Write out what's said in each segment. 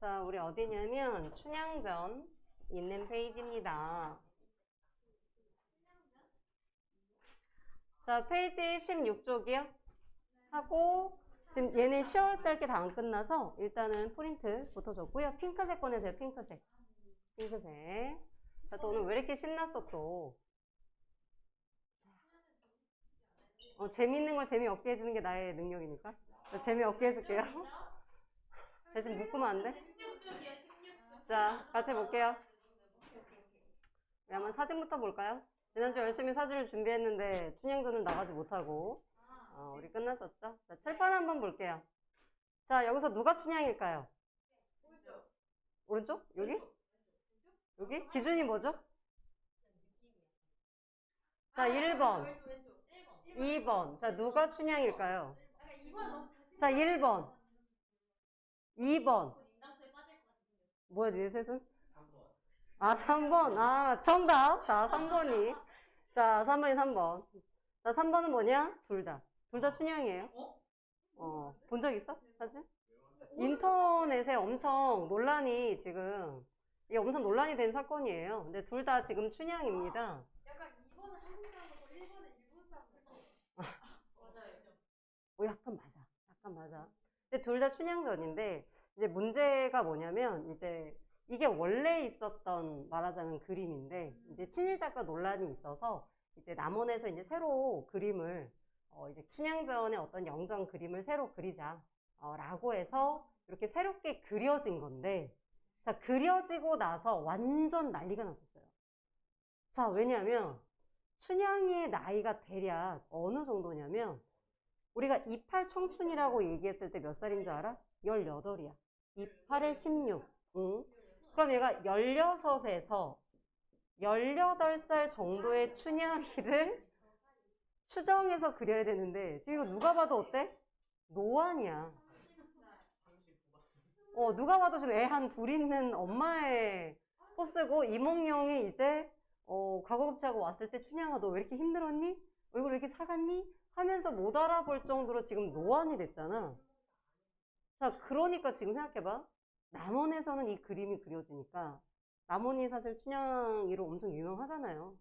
자, 우리 어디냐면 춘향전 있는 페이지입니다. 자, 페이지 16쪽이요. 하고 지금 얘는 10월달 게 다 안 끝나서 일단은 프린트부터 줬고요. 핑크색 꺼내세요. 핑크색. 핑크색. 자, 또 오늘 왜 이렇게 신났어 또. 재밌는 걸 재미없게 해주는 게 나의 능력이니까. 자, 재미없게 해줄게요. 제 지금 묶으면 안 돼? 자, 같이 볼게요. 우리 한번 사진부터 볼까요? 지난주 열심히 사진을 준비했는데 춘향전을 나가지 못하고 우리 끝났었죠? 자, 칠판 한번 볼게요. 자, 여기서 누가 춘향일까요? 오른쪽? 여기? 여기? 기준이 뭐죠? 자, 1번 2번. 자, 누가 춘향일까요? 자, 1번 2번 뭐야, 니네 셋은? 3번. 정답. 자, 3번이. 자, 3번이 3번. 자, 3번은 뭐냐? 둘 다. 둘 다 춘향이에요. 본 적 있어? 사진? 인터넷에 엄청 논란이 지금, 이게 엄청 논란이 된 사건이에요. 근데 둘 다 지금 춘향입니다. 약간 2번은 한국 사람이고 1번은 일본 사람이고. 맞아요. 약간 맞아. 약간 맞아. 근데 둘 다 춘향전인데, 이제 문제가 뭐냐면, 이제 이게 원래 있었던 말하자면 그림인데, 이제 친일 작가 논란이 있어서, 이제 남원에서 이제 새로 그림을, 이제 춘향전의 어떤 영정 그림을 새로 그리자, 라고 해서 이렇게 새롭게 그려진 건데, 자, 그려지고 나서 완전 난리가 났었어요. 자, 왜냐하면, 춘향의 나이가 대략 어느 정도냐면, 우리가 28 청춘이라고 얘기했을 때 몇 살인 줄 알아? 18이야. 28에 16. 응? 그럼 얘가 16에서 18살 정도의 춘향이를 추정해서 그려야 되는데, 지금 이거 누가 봐도 어때? 노안이야. 누가 봐도 지금 애 한 둘 있는 엄마의 포스고, 이몽룡이 이제, 과거급제하고 왔을 때 춘향아, 너 왜 이렇게 힘들었니? 얼굴 왜 이렇게 사갔니? 하면서 못 알아볼 정도로 지금 노안이 됐잖아. 자, 그러니까 지금 생각해봐. 남원에서는 이 그림이 그려지니까, 남원이 사실 춘향이로 엄청 유명하잖아요.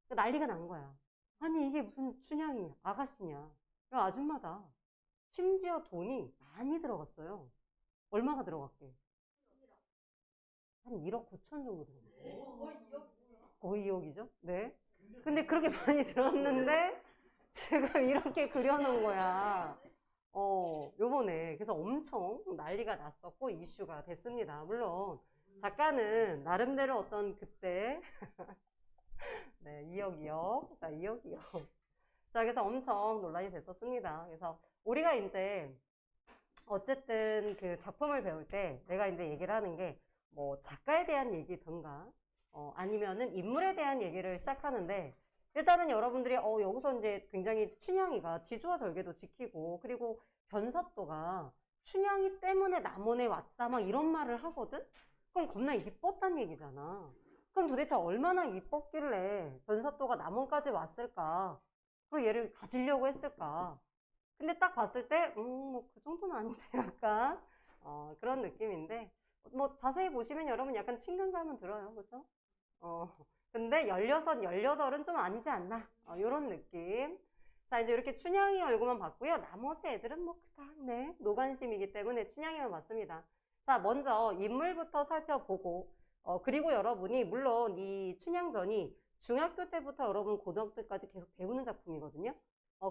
난리가 난 거야. 아니, 이게 무슨 춘향이 아가씨냐. 이 아줌마다. 심지어 돈이 많이 들어갔어요. 얼마가 들어갔게? 한 1억 9천 정도 들어갔어요. 거의 2억이죠? 네. 근데 그렇게 많이 들었는데, 지금 이렇게 그려놓은 거야. 요번에. 그래서 엄청 난리가 났었고, 이슈가 됐습니다. 물론, 작가는 나름대로 어떤 그때, 네, 2억, 2억. 자, 2억, 2억. 자, 그래서 엄청 논란이 됐었습니다. 그래서 우리가 이제, 어쨌든 그 작품을 배울 때 내가 이제 얘기를 하는 게, 뭐, 작가에 대한 얘기든가, 아니면은 인물에 대한 얘기를 시작하는데, 일단은 여러분들이 여기서 이제 굉장히 춘향이가 지조와 절개도 지키고, 그리고 변사또가 춘향이 때문에 남원에 왔다 막 이런 말을 하거든? 그럼 겁나 이뻤단 얘기잖아. 그럼 도대체 얼마나 이뻤길래 변사또가 남원까지 왔을까? 그리고 얘를 가지려고 했을까? 근데 딱 봤을 때 뭐 그 정도는 아닌데 약간 그런 느낌인데, 뭐 자세히 보시면 여러분 약간 친근감은 들어요. 그죠? 근데 16, 18은 좀 아니지 않나? 요런 느낌. 자, 이제 이렇게 춘향이 얼굴만 봤고요. 나머지 애들은 뭐 그닥, 네, 노관심이기 때문에 춘향이만 봤습니다. 자, 먼저 인물부터 살펴보고, 그리고 여러분이, 물론 이 춘향전이 중학교 때부터 여러분 고등학교 때까지 계속 배우는 작품이거든요.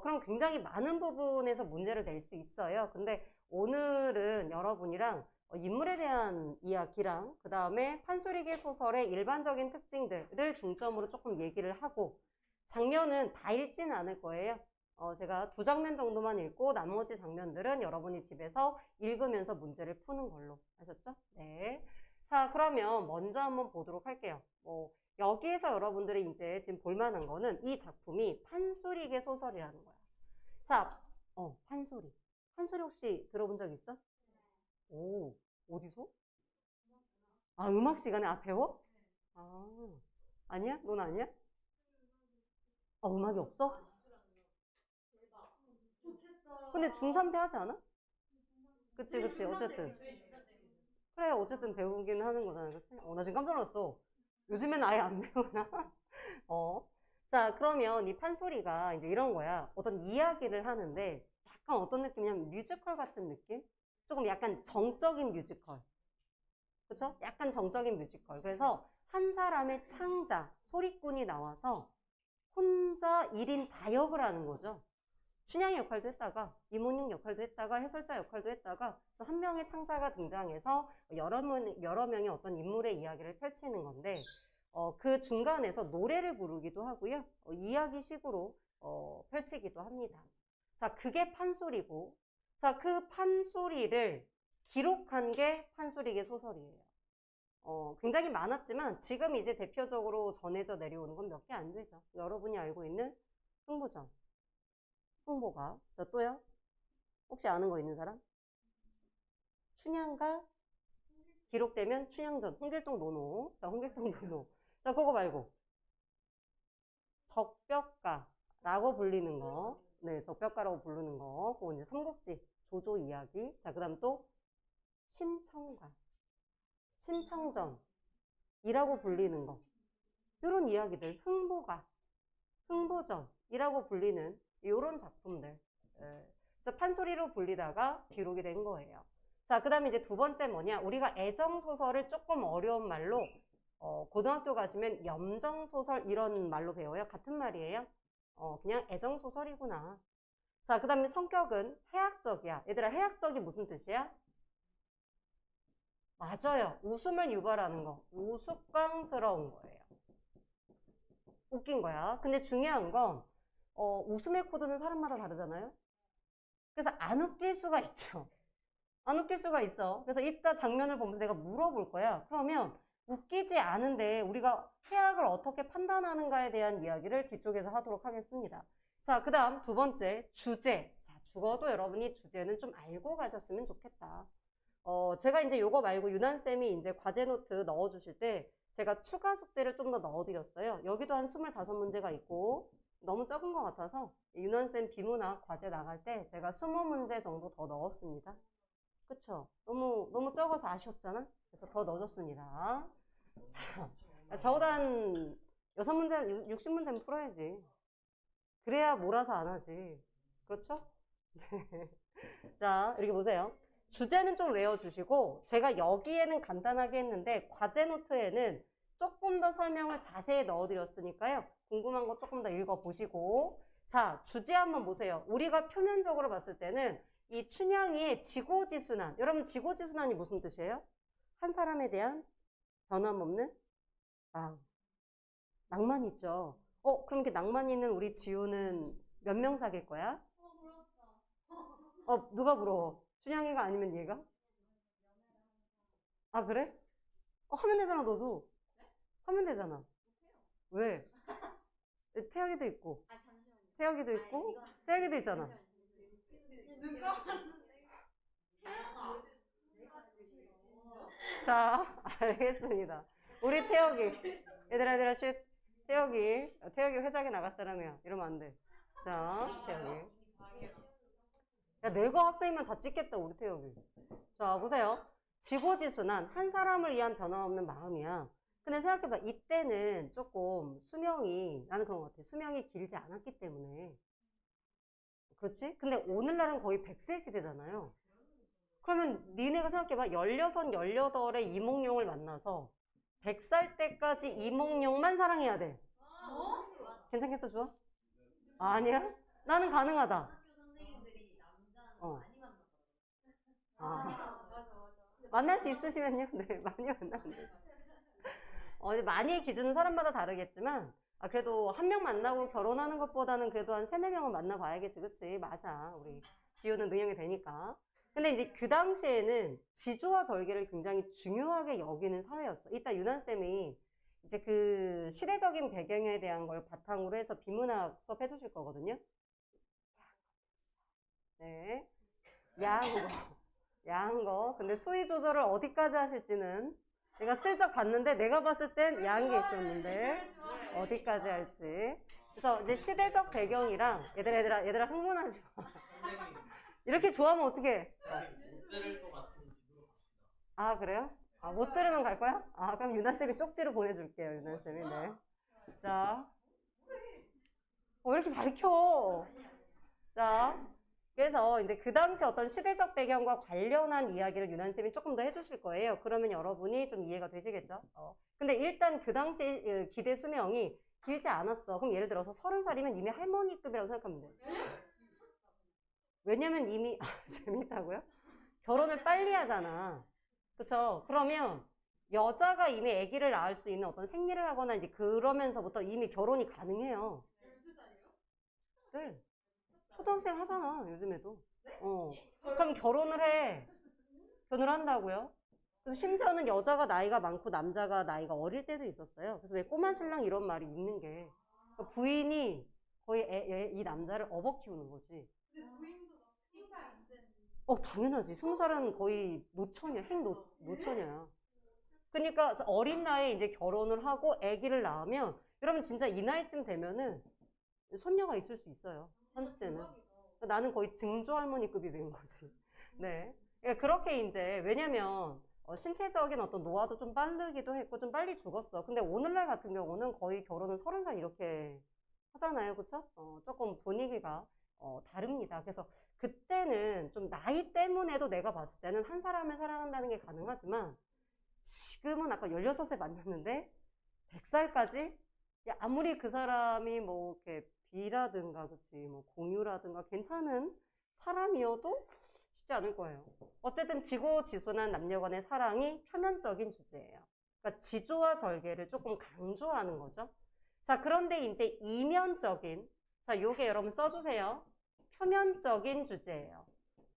그럼 굉장히 많은 부분에서 문제를 낼 수 있어요. 근데 오늘은 여러분이랑 인물에 대한 이야기랑 그 다음에 판소리계 소설의 일반적인 특징들을 중점으로 조금 얘기를 하고, 장면은 다 읽지는 않을 거예요. 제가 2장면 정도만 읽고 나머지 장면들은 여러분이 집에서 읽으면서 문제를 푸는 걸로. 아셨죠? 네. 자, 그러면 먼저 한번 보도록 할게요. 여기에서 여러분들이 이제 지금 볼만한 거는 이 작품이 판소리계 소설이라는 거야. 자, 판소리. 판소리 혹시 들어본 적 있어? 오, 어디서? 음악 시간에 배워? 아니야? 넌 아니야? 음악이 없어? 근데 중3 때 하지 않아? 그치, 그치. 어쨌든. 그래, 어쨌든 배우긴 하는 거잖아, 그치? 나 지금 깜짝 놀랐어. 요즘엔 아예 안 배우나? 자, 그러면 이 판소리가 이제 이런 거야. 어떤 이야기를 하는데 약간 어떤 느낌이냐면 뮤지컬 같은 느낌? 조금 약간 정적인 뮤지컬. 그쵸? 약간 정적인 뮤지컬. 그래서 한 사람의 창자, 소리꾼이 나와서 혼자 1인 다역을 하는 거죠. 춘향의 역할도 했다가, 이몽룡 역할도 했다가, 해설자 역할도 했다가, 그래서 한 명의 창자가 등장해서 여러 명의 어떤 인물의 이야기를 펼치는 건데, 그 중간에서 노래를 부르기도 하고요. 이야기식으로 펼치기도 합니다. 자, 그게 판소리고, 자, 그 판소리를 기록한 게 판소리계 소설이에요. 굉장히 많았지만 지금 이제 대표적으로 전해져 내려오는 건 몇 개 안 되죠. 여러분이 알고 있는 흥부전, 흥보가. 자, 또요? 혹시 아는 거 있는 사람? 춘향가 기록되면 춘향전, 홍길동 노노. 자, 홍길동 노노. 자, 그거 말고 적벽가라고 불리는 거. 네, 적벽가라고 부르는 거. 그거 이제 삼국지 조조 이야기. 자, 그다음 또 심청가, 심청전이라고 불리는 거. 이런 이야기들, 흥보가, 흥보전이라고 불리는 이런 작품들. 그래서 판소리로 불리다가 기록이 된 거예요. 자, 그 다음에 이제 두 번째 뭐냐. 우리가 애정소설을 조금 어려운 말로, 고등학교 가시면 염정소설 이런 말로 배워요. 같은 말이에요. 그냥 애정소설이구나. 자, 그 다음에 성격은 해학적이야. 얘들아, 해학적이 무슨 뜻이야? 맞아요. 웃음을 유발하는 거. 우스꽝스러운 거예요. 웃긴 거야. 근데 중요한 건, 웃음의 코드는 사람마다 다르잖아요? 그래서 안 웃길 수가 있죠. 안 웃길 수가 있어. 그래서 이따 장면을 보면서 내가 물어볼 거야. 그러면 웃기지 않은데 우리가 해악을 어떻게 판단하는가에 대한 이야기를 뒤쪽에서 하도록 하겠습니다. 자, 그 다음 두 번째, 주제. 자, 죽어도 여러분이 주제는 좀 알고 가셨으면 좋겠다. 제가 이제 요거 말고 유난쌤이 이제 과제 노트 넣어주실 때 제가 추가 숙제를 좀 더 넣어드렸어요. 여기도 한 25문제가 있고 너무 적은 것 같아서 유난쌤 비문학 과제 나갈 때 제가 20문제 정도 더 넣었습니다. 그쵸? 너무 적어서 아쉬웠잖아? 그래서 더 넣어줬습니다. 자, 적어도 한 6문제, 60문제는 풀어야지. 그래야 몰아서 안 하지. 그렇죠? 자, 이렇게 보세요. 주제는 좀 외워주시고 제가 여기에는 간단하게 했는데 과제 노트에는 조금 더 설명을 자세히 넣어드렸으니까요. 궁금한 거 조금 더 읽어보시고 자, 주제 한번 보세요. 우리가 표면적으로 봤을 때는 이 춘향이의 지고지순한 여러분 지고지순한이 무슨 뜻이에요? 한 사람에 대한 변함없는 낭만 있죠. 그럼 이렇게 낭만 있는 우리 지우는 몇 명 사귈 거야? 누가 부러워? 춘향이가 아니면 얘가? 아, 그래? 하면 되잖아, 너도. 하면 되잖아. 왜? 태양이도 있고, 태양이도 있고, 태양이도 있잖아. 자, 알겠습니다. 우리 태혁이. 얘들아, 쉿. 태혁이 회장에 나갈 사람이야. 이러면 안 돼. 자, 태혁이. 야, 내가 학생이면 다 찍겠다, 우리 태혁이. 자, 보세요. 지고지순한 한 사람을 위한 변함없는 마음이야. 근데 생각해봐. 이때는 조금 나는 그런 것 같아. 수명이 길지 않았기 때문에. 그렇지? 근데 오늘날은 거의 100세 시대잖아요. 그러면 니네가 생각해봐. 16, 18의 이몽룡을 만나서 100살 때까지 이몽룡만 사랑해야 돼. 괜찮겠어, 주아? 아니야? 나는 가능하다. 어. 아. 만날 수 있으시면요? 네, 많이 만나면 되죠. 많이의 기준은 사람마다 다르겠지만, 그래도 한 명 만나고 결혼하는 것보다는 그래도 한 3, 4명은 만나봐야겠지, 그치? 맞아. 우리 지우는 능력이 되니까. 근데 이제 그 당시에는 지조와 절개를 굉장히 중요하게 여기는 사회였어. 이따 유난쌤이 이제 그 시대적인 배경에 대한 걸 바탕으로 해서 비문학 수업 해주실 거거든요. 네. 야한 거. 근데 수위 조절을 어디까지 하실지는 내가 슬쩍 봤는데 내가 봤을 땐 야한 게 있었는데 어디까지 할지. 그래서 이제 시대적 배경이랑 얘들아 흥분하지 마. 이렇게 좋아하면 어떡해? 아, 그래요? 아, 못 들으면 갈 거야? 아, 그럼 유나쌤이 쪽지로 보내줄게요, 유나쌤이. 네. 자, 왜 이렇게 밝혀? 자, 그래서 이제 그 당시 어떤 시대적 배경과 관련한 이야기를 유난쌤이 조금 더 해주실 거예요. 그러면 여러분이 좀 이해가 되시겠죠? 근데 일단 그 당시 기대 수명이 길지 않았어. 그럼 예를 들어서 30살이면 이미 할머니급이라고 생각하면 돼. 왜냐면 이미, 재밌다고요? 결혼을 빨리 하잖아. 그쵸? 그러면 여자가 이미 아기를 낳을 수 있는 어떤 생리를 하거나 이제 그러면서부터 이미 결혼이 가능해요. 12살이요? 네. 초등학생 하잖아, 요즘에도. 그럼 결혼을 해. 결혼을 한다고요? 그래서 심지어는 여자가 나이가 많고 남자가 나이가 어릴 때도 있었어요. 그래서 왜 꼬마 신랑 이런 말이 있는 게 그러니까 부인이 거의 이 남자를 업어 키우는 거지. 근데 부인도 막 20살 안 된. 당연하지. 20살은 거의 노처녀, 노처녀야. 그러니까 어린 나이에 이제 결혼을 하고 아기를 낳으면 여러분 진짜 이 나이쯤 되면은 손녀가 있을 수 있어요. 30대는. 나는 거의 증조 할머니급이 된 거지. 네. 그러니까 그렇게 이제, 왜냐면, 신체적인 어떤 노화도 좀 빠르기도 했고, 좀 빨리 죽었어. 근데 오늘날 같은 경우는 거의 결혼은 30살 이렇게 하잖아요. 그쵸? 조금 분위기가, 다릅니다. 그래서 그때는 좀 나이 때문에도 내가 봤을 때는 한 사람을 사랑한다는 게 가능하지만, 지금은 아까 16세 만났는데, 100살까지? 아무리 그 사람이 뭐, 이렇게 B라든가, 그치, 뭐, 공유라든가 괜찮은 사람이어도 쉽지 않을 거예요. 어쨌든 지고지순한 남녀 간의 사랑이 표면적인 주제예요. 그러니까 지조와 절개를 조금 강조하는 거죠. 자, 그런데 이제 이면적인, 자, 요게 여러분 써주세요. 표면적인 주제예요.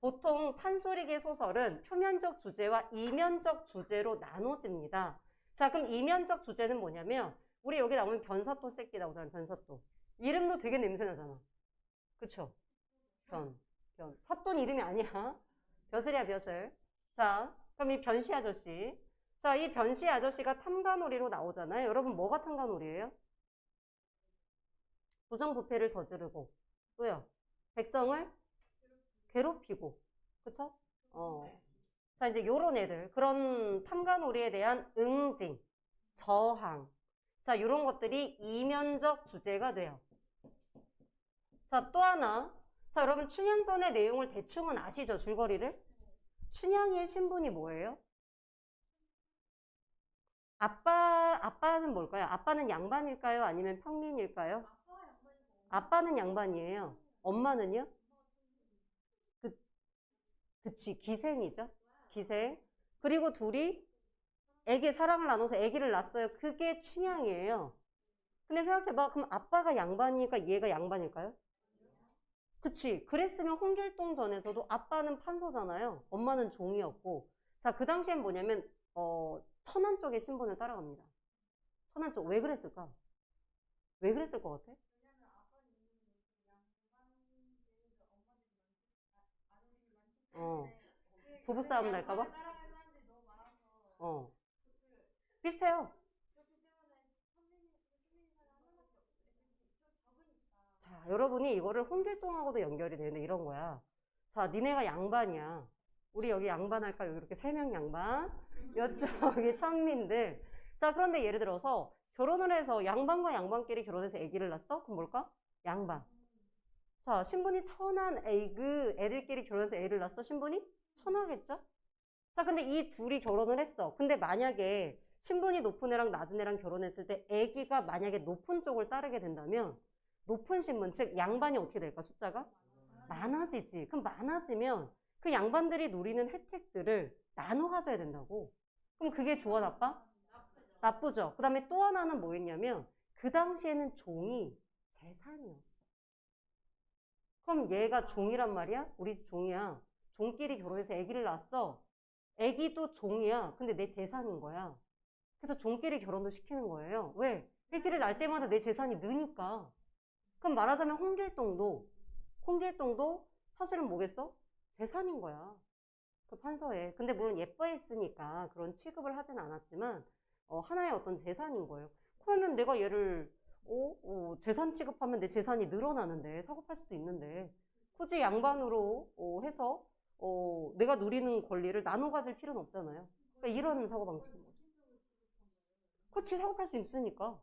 보통 판소리계 소설은 표면적 주제와 이면적 주제로 나눠집니다. 자, 그럼 이면적 주제는 뭐냐면, 우리 여기 나오면 변사또 새끼 나오잖아요, 변사또. 이름도 되게 냄새나잖아. 그쵸? 변. 사또는 이름이 아니야. 벼슬이야, 벼슬. 자, 그럼 이 변씨 아저씨. 자, 이 변씨 아저씨가 탐관오리로 나오잖아요. 여러분, 뭐가 탐관오리예요? 부정부패를 저지르고, 또요. 백성을 괴롭히고. 그쵸? 자, 이제 요런 애들. 그런 탐관오리에 대한 응징, 저항. 자, 요런 것들이 이면적 주제가 돼요. 자, 또 하나. 자, 여러분, 춘향전의 내용을 대충은 아시죠? 줄거리를? 춘향이의 신분이 뭐예요? 아빠는 뭘까요? 아빠는 양반일까요? 아니면 평민일까요? 아빠는 양반이에요. 엄마는요? 그치, 기생이죠. 기생. 그리고 둘이 애기 사랑을 나눠서 애기를 낳았어요. 그게 춘향이에요. 근데 생각해봐. 그럼 아빠가 양반이니까 얘가 양반일까요? 그치. 그랬으면 홍길동전에서도 아빠는 판서잖아요. 엄마는 종이었고. 자, 그 당시엔 뭐냐면, 천안 쪽의 신분을 따라갑니다. 천안 쪽. 왜 그랬을까? 왜 그랬을 것 같아? 어. 부부싸움 날까봐? 어. 비슷해요. 자, 여러분이 이거를 홍길동하고도 연결이 되는데 이런 거야. 자, 니네가 양반이야. 우리 여기 양반할까? 여기 이렇게 3명 양반. 이쪽이 천민들. 자, 그런데 예를 들어서 결혼을 해서 양반과 양반끼리 결혼해서 아기를 낳았어? 그럼 뭘까? 양반. 자, 신분이 천한 애들끼리 결혼해서 애를 낳았어? 신분이 천하겠죠? 자, 근데 이 둘이 결혼을 했어. 근데 만약에 신분이 높은 애랑 낮은 애랑 결혼했을 때 아기가 만약에 높은 쪽을 따르게 된다면 높은 신분, 즉 양반이 어떻게 될까? 숫자가 많아지지. 그럼 많아지면 그 양반들이 누리는 혜택들을 나눠 가져야 된다고. 그럼 그게 좋아, 나빠? 나쁘죠. 그 다음에 또 하나는 뭐였냐면 그 당시에는 종이 재산이었어. 그럼 얘가 종이란 말이야? 우리 종이야. 종끼리 결혼해서 아기를 낳았어. 아기도 종이야. 근데 내 재산인 거야. 그래서 종끼리 결혼도 시키는 거예요. 왜? 아기를 낳을 때마다 내 재산이 느니까. 그럼 말하자면 홍길동도 사실은 뭐겠어? 재산인 거야. 그 판서에. 근데 물론 예뻐했으니까 그런 취급을 하진 않았지만 하나의 어떤 재산인 거예요. 그러면 내가 얘를 재산 취급하면 내 재산이 늘어나는데 사고 팔 수도 있는데 굳이 양반으로 해서 내가 누리는 권리를 나눠 가질 필요는 없잖아요. 그러니까 이런 사고방식인 거죠. 그렇지, 사고 팔 수 있으니까.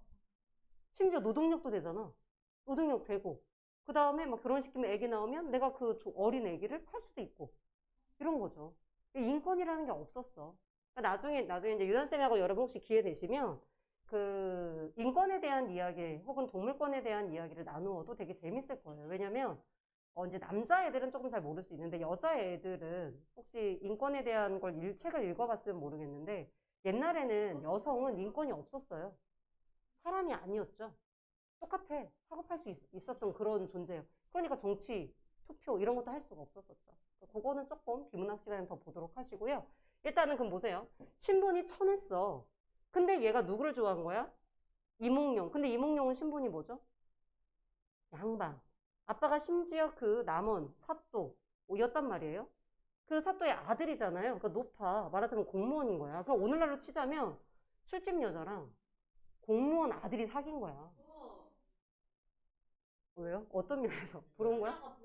심지어 노동력도 되잖아. 노동력 되고. 그 다음에 막 결혼시키면 애기 나오면 내가 그 어린 애기를 팔 수도 있고. 이런 거죠. 인권이라는 게 없었어. 그러니까 나중에 이제 유단쌤하고 여러분 혹시 기회 되시면 그 인권에 대한 이야기 혹은 동물권에 대한 이야기를 나누어도 되게 재밌을 거예요. 왜냐면 이제 남자애들은 조금 잘 모를 수 있는데 여자애들은 혹시 인권에 대한 걸 책을 읽어봤으면 모르겠는데 옛날에는 여성은 인권이 없었어요. 사람이 아니었죠. 똑같아. 사고 팔 수 있었던 그런 존재예요. 그러니까 정치, 투표 이런 것도 할 수가 없었었죠. 그거는 조금 비문학 시간에 더 보도록 하시고요. 일단은 그럼 보세요. 신분이 천했어. 근데 얘가 누구를 좋아한 거야? 이몽룡. 근데 이몽룡은 신분이 뭐죠? 양반. 아빠가 심지어 그 남원, 사또였단 말이에요. 그 사또의 아들이잖아요. 그러니까 높아. 말하자면 공무원인 거야. 그러니까 오늘날로 치자면 술집 여자랑 공무원 아들이 사귄 거야. 왜요? 어떤 면에서? 부러운 거야?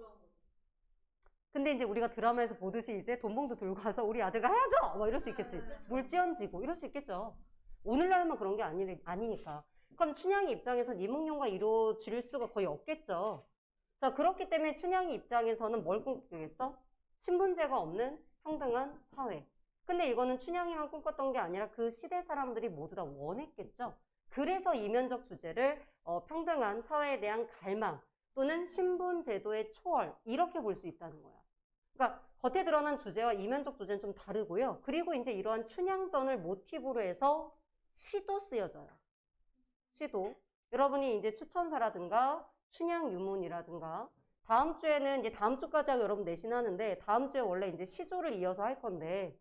근데 이제 우리가 드라마에서 보듯이 이제 돈봉도 들고 가서 우리 아들과 헤어져! 막 이럴 수 있겠지. 물지언지고 이럴 수 있겠죠. 오늘날만 그런 게 아니니까. 그럼 춘향이 입장에서는 이몽룡과 이루어질 수가 거의 없겠죠. 자, 그렇기 때문에 춘향이 입장에서는 뭘 꿈꾸겠어? 신분제가 없는 평등한 사회. 근데 이거는 춘향이만 꿈꿨던 게 아니라 그 시대 사람들이 모두 다 원했겠죠. 그래서 이면적 주제를 평등한 사회에 대한 갈망 또는 신분제도의 초월 이렇게 볼 수 있다는 거야. 그러니까 겉에 드러난 주제와 이면적 주제는 좀 다르고요. 그리고 이제 이러한 춘향전을 모티브로 해서 시도 쓰여져요. 시도. 여러분이 이제 추천사라든가 춘향 유문이라든가 다음 주에는 이제 다음 주까지 하고 여러분 내신하는데 다음 주에 원래 이제 시조를 이어서 할 건데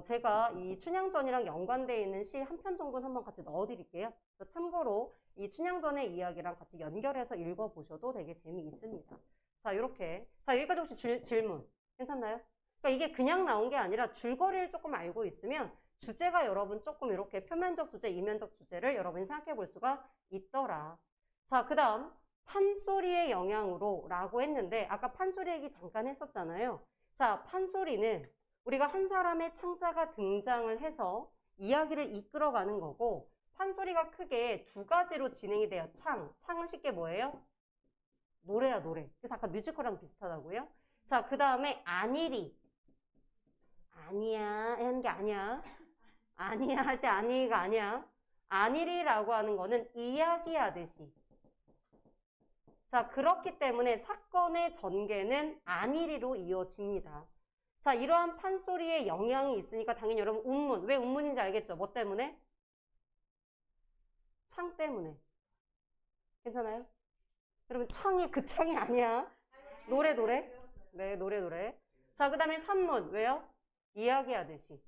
제가 이 춘향전이랑 연관되어 있는 시 한 편 정도는 한번 같이 넣어드릴게요. 참고로 이 춘향전의 이야기랑 같이 연결해서 읽어보셔도 되게 재미있습니다. 자, 이렇게. 자, 여기까지 혹시 질문 괜찮나요? 그러니까 이게 그냥 나온 게 아니라 줄거리를 조금 알고 있으면 주제가 여러분 조금 이렇게 표면적 주제, 이면적 주제를 여러분이 생각해 볼 수가 있더라. 자, 그 다음 판소리의 영향으로 라고 했는데 아까 판소리 얘기 잠깐 했었잖아요. 자, 판소리는 우리가 한 사람의 창자가 등장을 해서 이야기를 이끌어가는 거고 판소리가 크게 두 가지로 진행이 돼요. 창은 쉽게 뭐예요? 노래야 노래. 그래서 아까 뮤지컬이랑 비슷하다고요. 자, 그 다음에 안일이 아니야 하는 게 아니야. 아니야 할 때 아니가 아니야. 안일이라고 하는 거는 이야기하듯이. 자, 그렇기 때문에 사건의 전개는 안일이로 이어집니다. 자, 이러한 판소리의 영향이 있으니까 당연히 여러분 운문. 왜 운문인지 알겠죠? 뭐 때문에? 창 때문에. 괜찮아요? 여러분 창이 그 창이 아니야. 노래. 네, 노래. 자, 그 다음에 산문. 왜요? 이야기하듯이.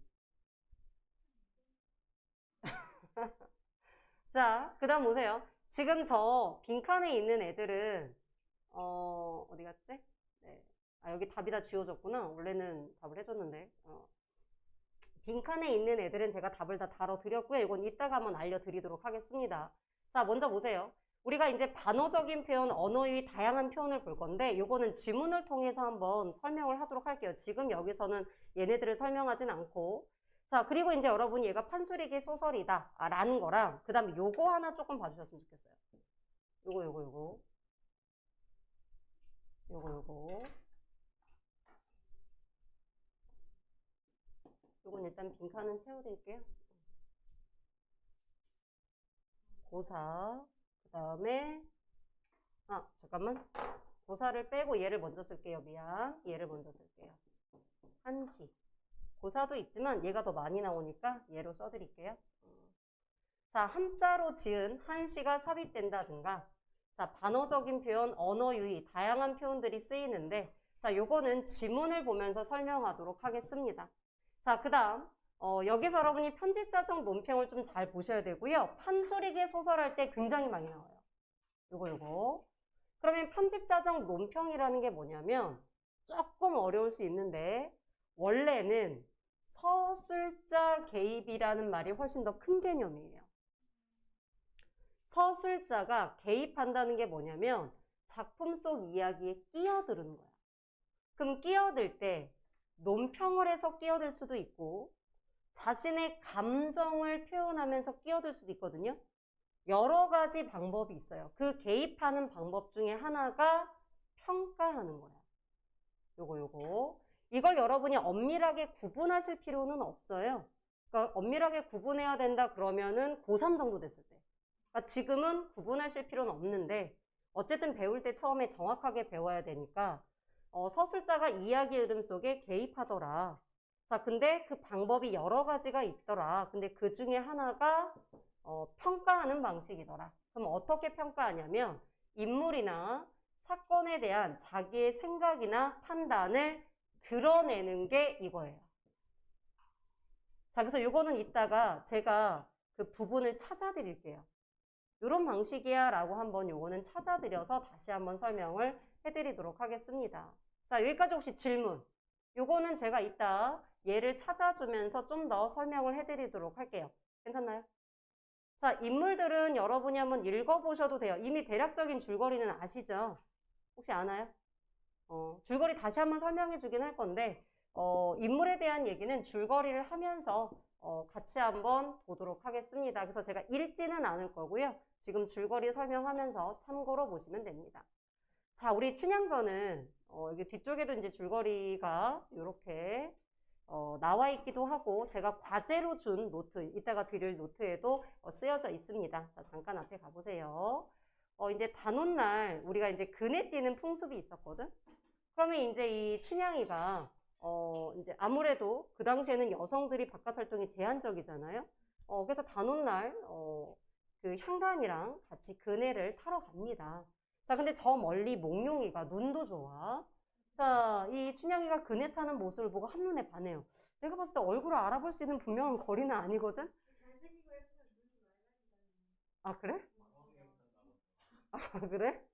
자, 그 다음 보세요. 지금 저 빈칸에 있는 애들은 어디 갔지? 네. 아, 여기 답이 다 지워졌구나. 원래는 답을 해줬는데. 빈칸에 있는 애들은 제가 답을 다 다뤄드렸고요. 이건 이따가 한번 알려드리도록 하겠습니다. 자, 먼저 보세요. 우리가 이제 반어적인 표현, 언어의 다양한 표현을 볼 건데 이거는 지문을 통해서 한번 설명을 하도록 할게요. 지금 여기서는 얘네들을 설명하진 않고 자, 그리고 이제 여러분이 얘가 판소리기 소설이다 라는 거랑 그 다음에 요거 하나 조금 봐주셨으면 좋겠어요. 요거 요건 일단 빈칸은 채워드릴게요. 고사 그 다음에 잠깐만 고사를 빼고 얘를 먼저 쓸게요. 미안. 얘를 먼저 쓸게요. 한시 고사도 있지만 얘가 더 많이 나오니까 얘로 써드릴게요. 자, 한자로 지은 한시가 삽입된다든가 자, 반어적인 표현, 언어 유희, 다양한 표현들이 쓰이는데 자, 요거는 지문을 보면서 설명하도록 하겠습니다. 자, 그 다음 여기서 여러분이 편집자적 논평을 좀 잘 보셔야 되고요. 판소리기 소설할 때 굉장히 많이 나와요. 요거. 그러면 편집자적 논평이라는 게 뭐냐면 조금 어려울 수 있는데 원래는 서술자 개입이라는 말이 훨씬 더 큰 개념이에요. 서술자가 개입한다는 게 뭐냐면 작품 속 이야기에 끼어드는 거야. 그럼 끼어들 때 논평을 해서 끼어들 수도 있고 자신의 감정을 표현하면서 끼어들 수도 있거든요. 여러 가지 방법이 있어요. 그 개입하는 방법 중에 하나가 평가하는 거야. 요거. 이걸 여러분이 엄밀하게 구분하실 필요는 없어요. 그러니까 엄밀하게 구분해야 된다 그러면은 고3 정도 됐을 때. 그러니까 지금은 구분하실 필요는 없는데 어쨌든 배울 때 처음에 정확하게 배워야 되니까 서술자가 이야기 흐름 속에 개입하더라. 자, 근데 그 방법이 여러 가지가 있더라. 근데 그 중에 하나가 평가하는 방식이더라. 그럼 어떻게 평가하냐면 인물이나 사건에 대한 자기의 생각이나 판단을 드러내는 게 이거예요. 자, 그래서 이거는 이따가 제가 그 부분을 찾아드릴게요. 이런 방식이야 라고 한번 요거는 찾아드려서 다시 한번 설명을 해드리도록 하겠습니다. 자, 여기까지 혹시 질문? 요거는 제가 이따 얘를 찾아주면서 좀 더 설명을 해드리도록 할게요. 괜찮나요? 자, 인물들은 여러분이 한번 읽어보셔도 돼요. 이미 대략적인 줄거리는 아시죠? 혹시 아나요? 줄거리 다시 한번 설명해 주긴 할 건데 인물에 대한 얘기는 줄거리를 하면서 같이 한번 보도록 하겠습니다. 그래서 제가 읽지는 않을 거고요. 지금 줄거리 설명하면서 참고로 보시면 됩니다. 자, 우리 춘향전은 여기 뒤쪽에도 이제 줄거리가 이렇게 나와 있기도 하고 제가 과제로 준 노트, 이따가 드릴 노트에도 쓰여져 있습니다. 자, 잠깐 앞에 가보세요. 이제 단오날 우리가 이제 그네 띄는 풍습이 있었거든. 그러면 이제 이 춘향이가 이제 아무래도 그 당시에는 여성들이 바깥 활동이 제한적이잖아요. 그래서 단오날 그 향단이랑 같이 그네를 타러 갑니다. 자, 근데 저 멀리 몽룡이가 눈도 좋아. 자, 이 춘향이가 그네 타는 모습을 보고 한눈에 반해요. 내가 봤을 때 얼굴을 알아볼 수 있는 분명한 거리는 아니거든? 잘생기고 예쁘면 눈이 맑아지잖아요. 아, 그래? 아, 그래?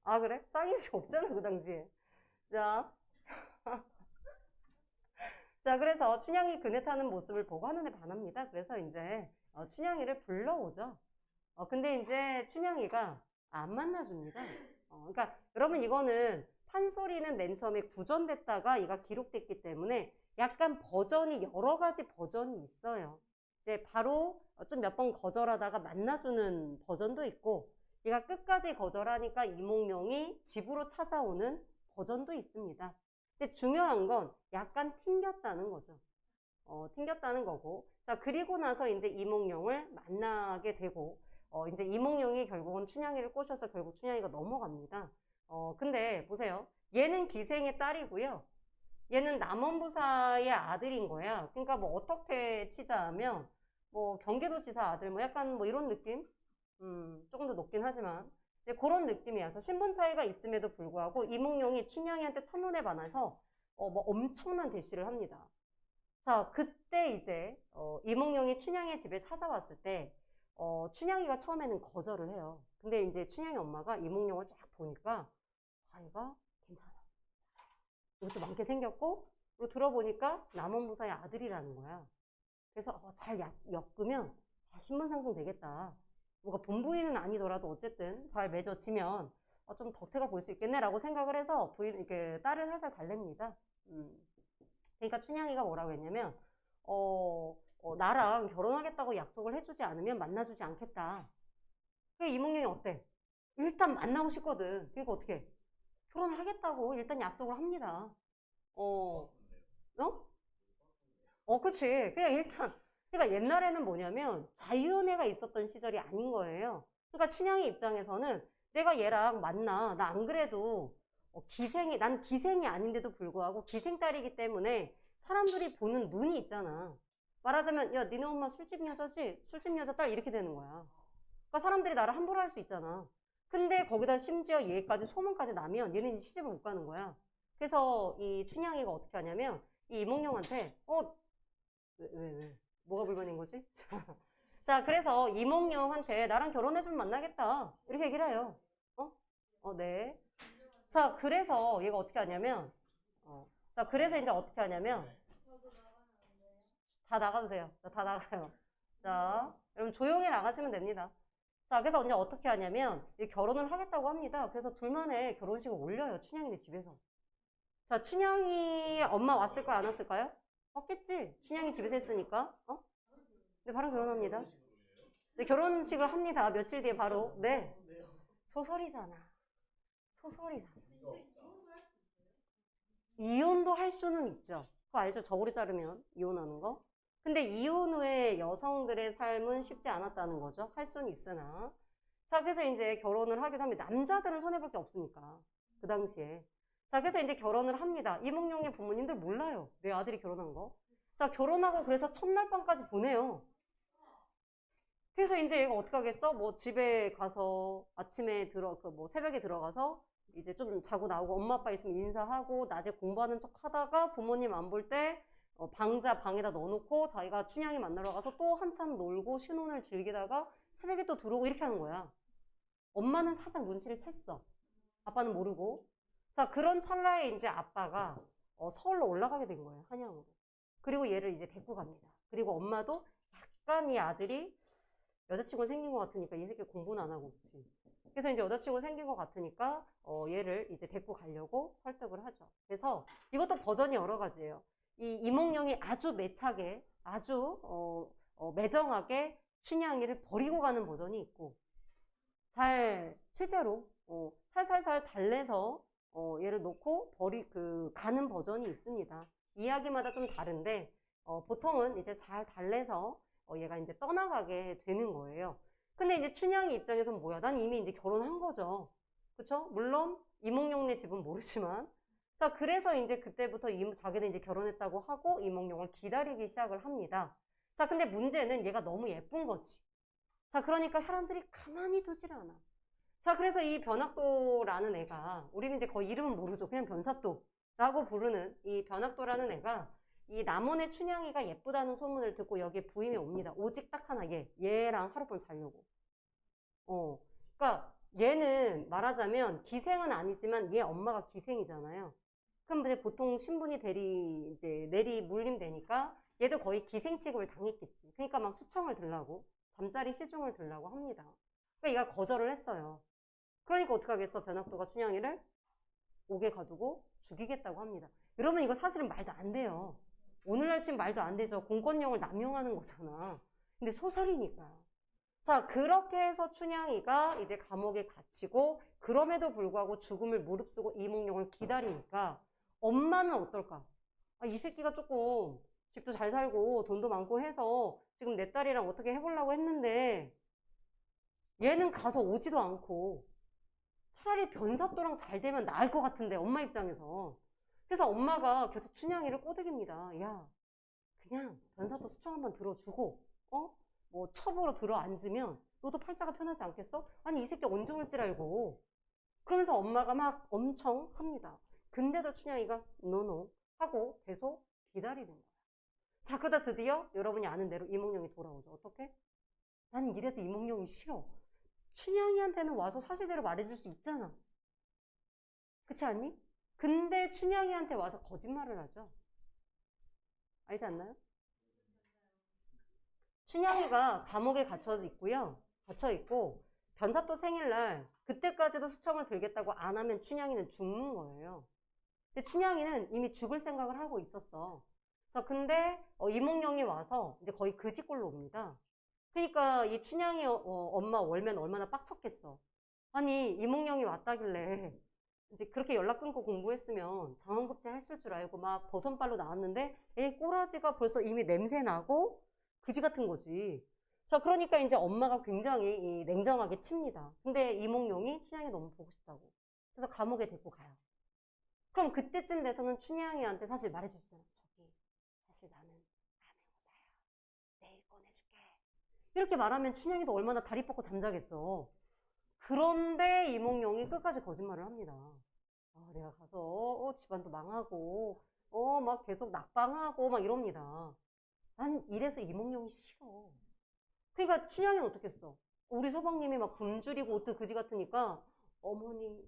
아, 그래? 쌍욕이 없잖아, 그 당시에. 자, 자, 그래서 춘향이 그네 타는 모습을 보고 한눈에 반합니다. 그래서 이제 춘향이를 불러오죠. 근데 이제 춘향이가 안 만나줍니다. 그러니까 여러분 이거는 판소리는 맨 처음에 구전됐다가 얘가 기록됐기 때문에 약간 버전이 여러 가지 버전이 있어요. 이제 바로 좀 몇 번 거절하다가 만나주는 버전도 있고 얘가 끝까지 거절하니까 이몽룡이 집으로 찾아오는 버전도 있습니다. 근데 중요한 건 약간 튕겼다는 거죠. 튕겼다는 거고. 자, 그리고 나서 이제 이몽룡을 만나게 되고, 이제 이몽룡이 결국은 춘향이를 꼬셔서 결국 춘향이가 넘어갑니다. 근데 보세요. 얘는 기생의 딸이고요. 얘는 남원부사의 아들인 거야. 그러니까 뭐 어떻게 치자하면, 뭐 경기도지사 아들, 뭐 약간 뭐 이런 느낌? 조금 더 높긴 하지만. 이제 그런 느낌이어서 신분 차이가 있음에도 불구하고 이몽룡이 춘향이한테 첫눈에 반해서 뭐 엄청난 대시를 합니다. 자, 그때 이제 이몽룡이 춘향의 집에 찾아왔을 때 춘향이가 처음에는 거절을 해요. 근데 이제 춘향이 엄마가 이몽룡을 쫙 보니까 아이가 괜찮아. 이것도 많게 생겼고 그리고 들어보니까 남원부사의 아들이라는 거야. 그래서 잘 엮으면 신분 상승 되겠다. 뭔가 본부인은 아니더라도 어쨌든 잘 맺어지면 좀 덕태가 볼 수 있겠네라고 생각을 해서 부인 이렇게 딸을 살살 달랩니다. 그러니까 춘향이가 뭐라고 했냐면 나랑 결혼하겠다고 약속을 해주지 않으면 만나주지 않겠다. 그게 이몽룡이 어때? 일단 만나고 싶거든. 그러니까 어떻게? 결혼을 하겠다고 일단 약속을 합니다. 어, 그치. 그냥 일단 그러니까 옛날에는 뭐냐면 자유연애가 있었던 시절이 아닌 거예요. 그러니까 춘향이 입장에서는 내가 얘랑 만나. 나 안 그래도 난 기생이 아닌데도 불구하고 기생딸이기 때문에 사람들이 보는 눈이 있잖아. 말하자면 야 니네 엄마 술집 여자지? 술집 여자 딸 이렇게 되는 거야. 그러니까 사람들이 나를 함부로 할 수 있잖아. 근데 거기다 심지어 얘까지 소문까지 나면 얘는 시집을 못 가는 거야. 그래서 이 춘향이가 어떻게 하냐면 이 이몽룡한테 왜? 뭐가 불만인 거지? 자, 그래서 이몽룡한테 나랑 결혼해주면 만나겠다. 이렇게 얘기를 해요. 네. 자, 그래서 얘가 어떻게 하냐면, 자, 그래서 이제 어떻게 하냐면, 저도 나가면 안 돼요? 다 나가도 돼요. 자, 다 나가요. 자, 여러분 조용히 나가시면 됩니다. 자, 그래서 이제 어떻게 하냐면, 이 결혼을 하겠다고 합니다. 그래서 둘만의 결혼식을 올려요. 춘향이네 집에서. 자, 춘향이 엄마 왔을까요? 안 왔을까요? 없겠지. 춘향이 집에서 했으니까. 네, 바로 결혼합니다. 네, 결혼식을 합니다. 며칠 뒤에 바로. 네. 소설이잖아. 소설이잖아. 이혼도 할 수는 있죠. 그거 알죠? 저고리 자르면 이혼하는 거. 근데 이혼 후에 여성들의 삶은 쉽지 않았다는 거죠. 할 수는 있으나. 자, 그래서 이제 결혼을 하기도 합니다. 남자들은 손해볼 게 없으니까. 그 당시에. 자, 그래서 이제 결혼을 합니다. 이몽룡의 부모님들 몰라요. 내 아들이 결혼한 거. 자, 결혼하고 그래서 첫날 밤까지 보내요. 그래서 이제 얘가 어떻게 하겠어? 뭐 집에 가서 아침에 새벽에 들어가서 이제 좀 자고 나오고 엄마 아빠 있으면 인사하고 낮에 공부하는 척 하다가 부모님 안 볼 때 방자 방에다 넣어놓고 자기가 춘향이 만나러 가서 또 한참 놀고 신혼을 즐기다가 새벽에 또 들어오고 이렇게 하는 거야. 엄마는 살짝 눈치를 챘어. 아빠는 모르고. 자, 그런 찰나에 이제 아빠가 서울로 올라가게 된 거예요. 한양으로. 그리고 얘를 이제 데리고 갑니다. 그리고 엄마도 약간 이 아들이 여자친구 생긴 것 같으니까 이 새끼 공부는 안 하고 있지. 그래서 이제 여자친구 생긴 것 같으니까 얘를 이제 데리고 가려고 설득을 하죠. 그래서 이것도 버전이 여러 가지예요. 이 이몽룡이 아주 매차게 아주 매정하게 춘향이를 버리고 가는 버전이 있고 실제로 살살살 달래서 얘를 놓고 가는 버전이 있습니다. 이야기마다 좀 다른데 보통은 이제 잘 달래서 얘가 이제 떠나가게 되는 거예요. 근데 이제 춘향이 입장에서는 뭐야? 난 이미 이제 결혼한 거죠. 그쵸? 물론 이몽룡네 집은 모르지만 자, 그래서 이제 그때부터 자기는 이제 결혼했다고 하고 이몽룡을 기다리기 시작을 합니다. 자, 근데 문제는 얘가 너무 예쁜 거지. 자, 그러니까 사람들이 가만히 두질 않아. 자, 그래서 이 변학도라는 애가 우리는 이제 거의 이름은 모르죠. 그냥 변사또라고 부르는 이 변학도라는 애가 이 남원의 춘향이가 예쁘다는 소문을 듣고 여기에 부임해 옵니다. 오직 딱 하나 얘랑 하룻밤 자려고. 그러니까 얘는 말하자면 기생은 아니지만 얘 엄마가 기생이잖아요. 그럼 이제 보통 신분이 내리 물림되니까 얘도 거의 기생 취급을 당했겠지. 그러니까 막 수청을 들라고 잠자리 시중을 들라고 합니다. 그러니까 얘가 거절을 했어요. 그러니까 어떻게 하겠어? 변학도가 춘향이를 옥에 가두고 죽이겠다고 합니다. 여러분 이거 사실은 말도 안 돼요. 오늘날 지금 말도 안 되죠. 공권력을 남용하는 거잖아. 근데 소설이니까. 자, 그렇게 해서 춘향이가 이제 감옥에 갇히고 그럼에도 불구하고 죽음을 무릅쓰고 이몽룡을 기다리니까 엄마는 어떨까? 이 새끼가 조금 집도 잘 살고 돈도 많고 해서 지금 내 딸이랑 어떻게 해보려고 했는데 얘는 가서 오지도 않고 차라리 변사또랑 잘 되면 나을 것 같은데 엄마 입장에서. 그래서 엄마가 계속 춘향이를 꼬드깁니다. 야, 그냥 변사또 수청 한번 들어주고 뭐 첩으로 들어앉으면 너도 팔자가 편하지 않겠어? 아니 이 새끼 언제 올 줄 알고. 그러면서 엄마가 막 엄청 합니다. 근데도 춘향이가 노노 하고 계속 기다리는 거야. 자, 그러다 드디어 여러분이 아는 대로 이몽룡이 돌아오죠. 어떻게? 난 이래서 이몽룡이 싫어. 춘향이한테는 와서 사실대로 말해줄 수 있잖아. 그렇지 않니? 근데 춘향이한테 와서 거짓말을 하죠. 알지 않나요? 춘향이가 감옥에 갇혀 있고 변사또 생일날 그때까지도 수청을 들겠다고 안 하면 춘향이는 죽는 거예요. 근데 춘향이는 이미 죽을 생각을 하고 있었어. 자, 근데 이몽룡이 와서 이제 거의 그 집골로 옵니다. 그러니까 이 춘향이 엄마 월면 얼마나 빡쳤겠어. 아니 이몽룡이 왔다길래 이제 그렇게 연락 끊고 공부했으면 장원급제 했을 줄 알고 막 버선발로 나왔는데 꼬라지가 벌써 이미 냄새 나고 그지 같은 거지. 자, 그러니까 이제 엄마가 굉장히 냉정하게 칩니다. 근데 이몽룡이 춘향이 너무 보고 싶다고. 그래서 감옥에 데리고 가요. 그럼 그때쯤 돼서는 춘향이한테 사실 말해줬어요. 저기 사실 나는 암행어사야. 내일 꺼내줄게. 이렇게 말하면 춘향이도 얼마나 다리 뻗고 잠자겠어. 그런데 이몽룡이 끝까지 거짓말을 합니다. 내가 가서 집안도 망하고 막 계속 낙방하고 막 이럽니다. 난 이래서 이몽룡이 싫어. 그러니까 춘향이는 어떻게 했어? 우리 서방님이 막 굶주리고 옷도 그지 같으니까 어머니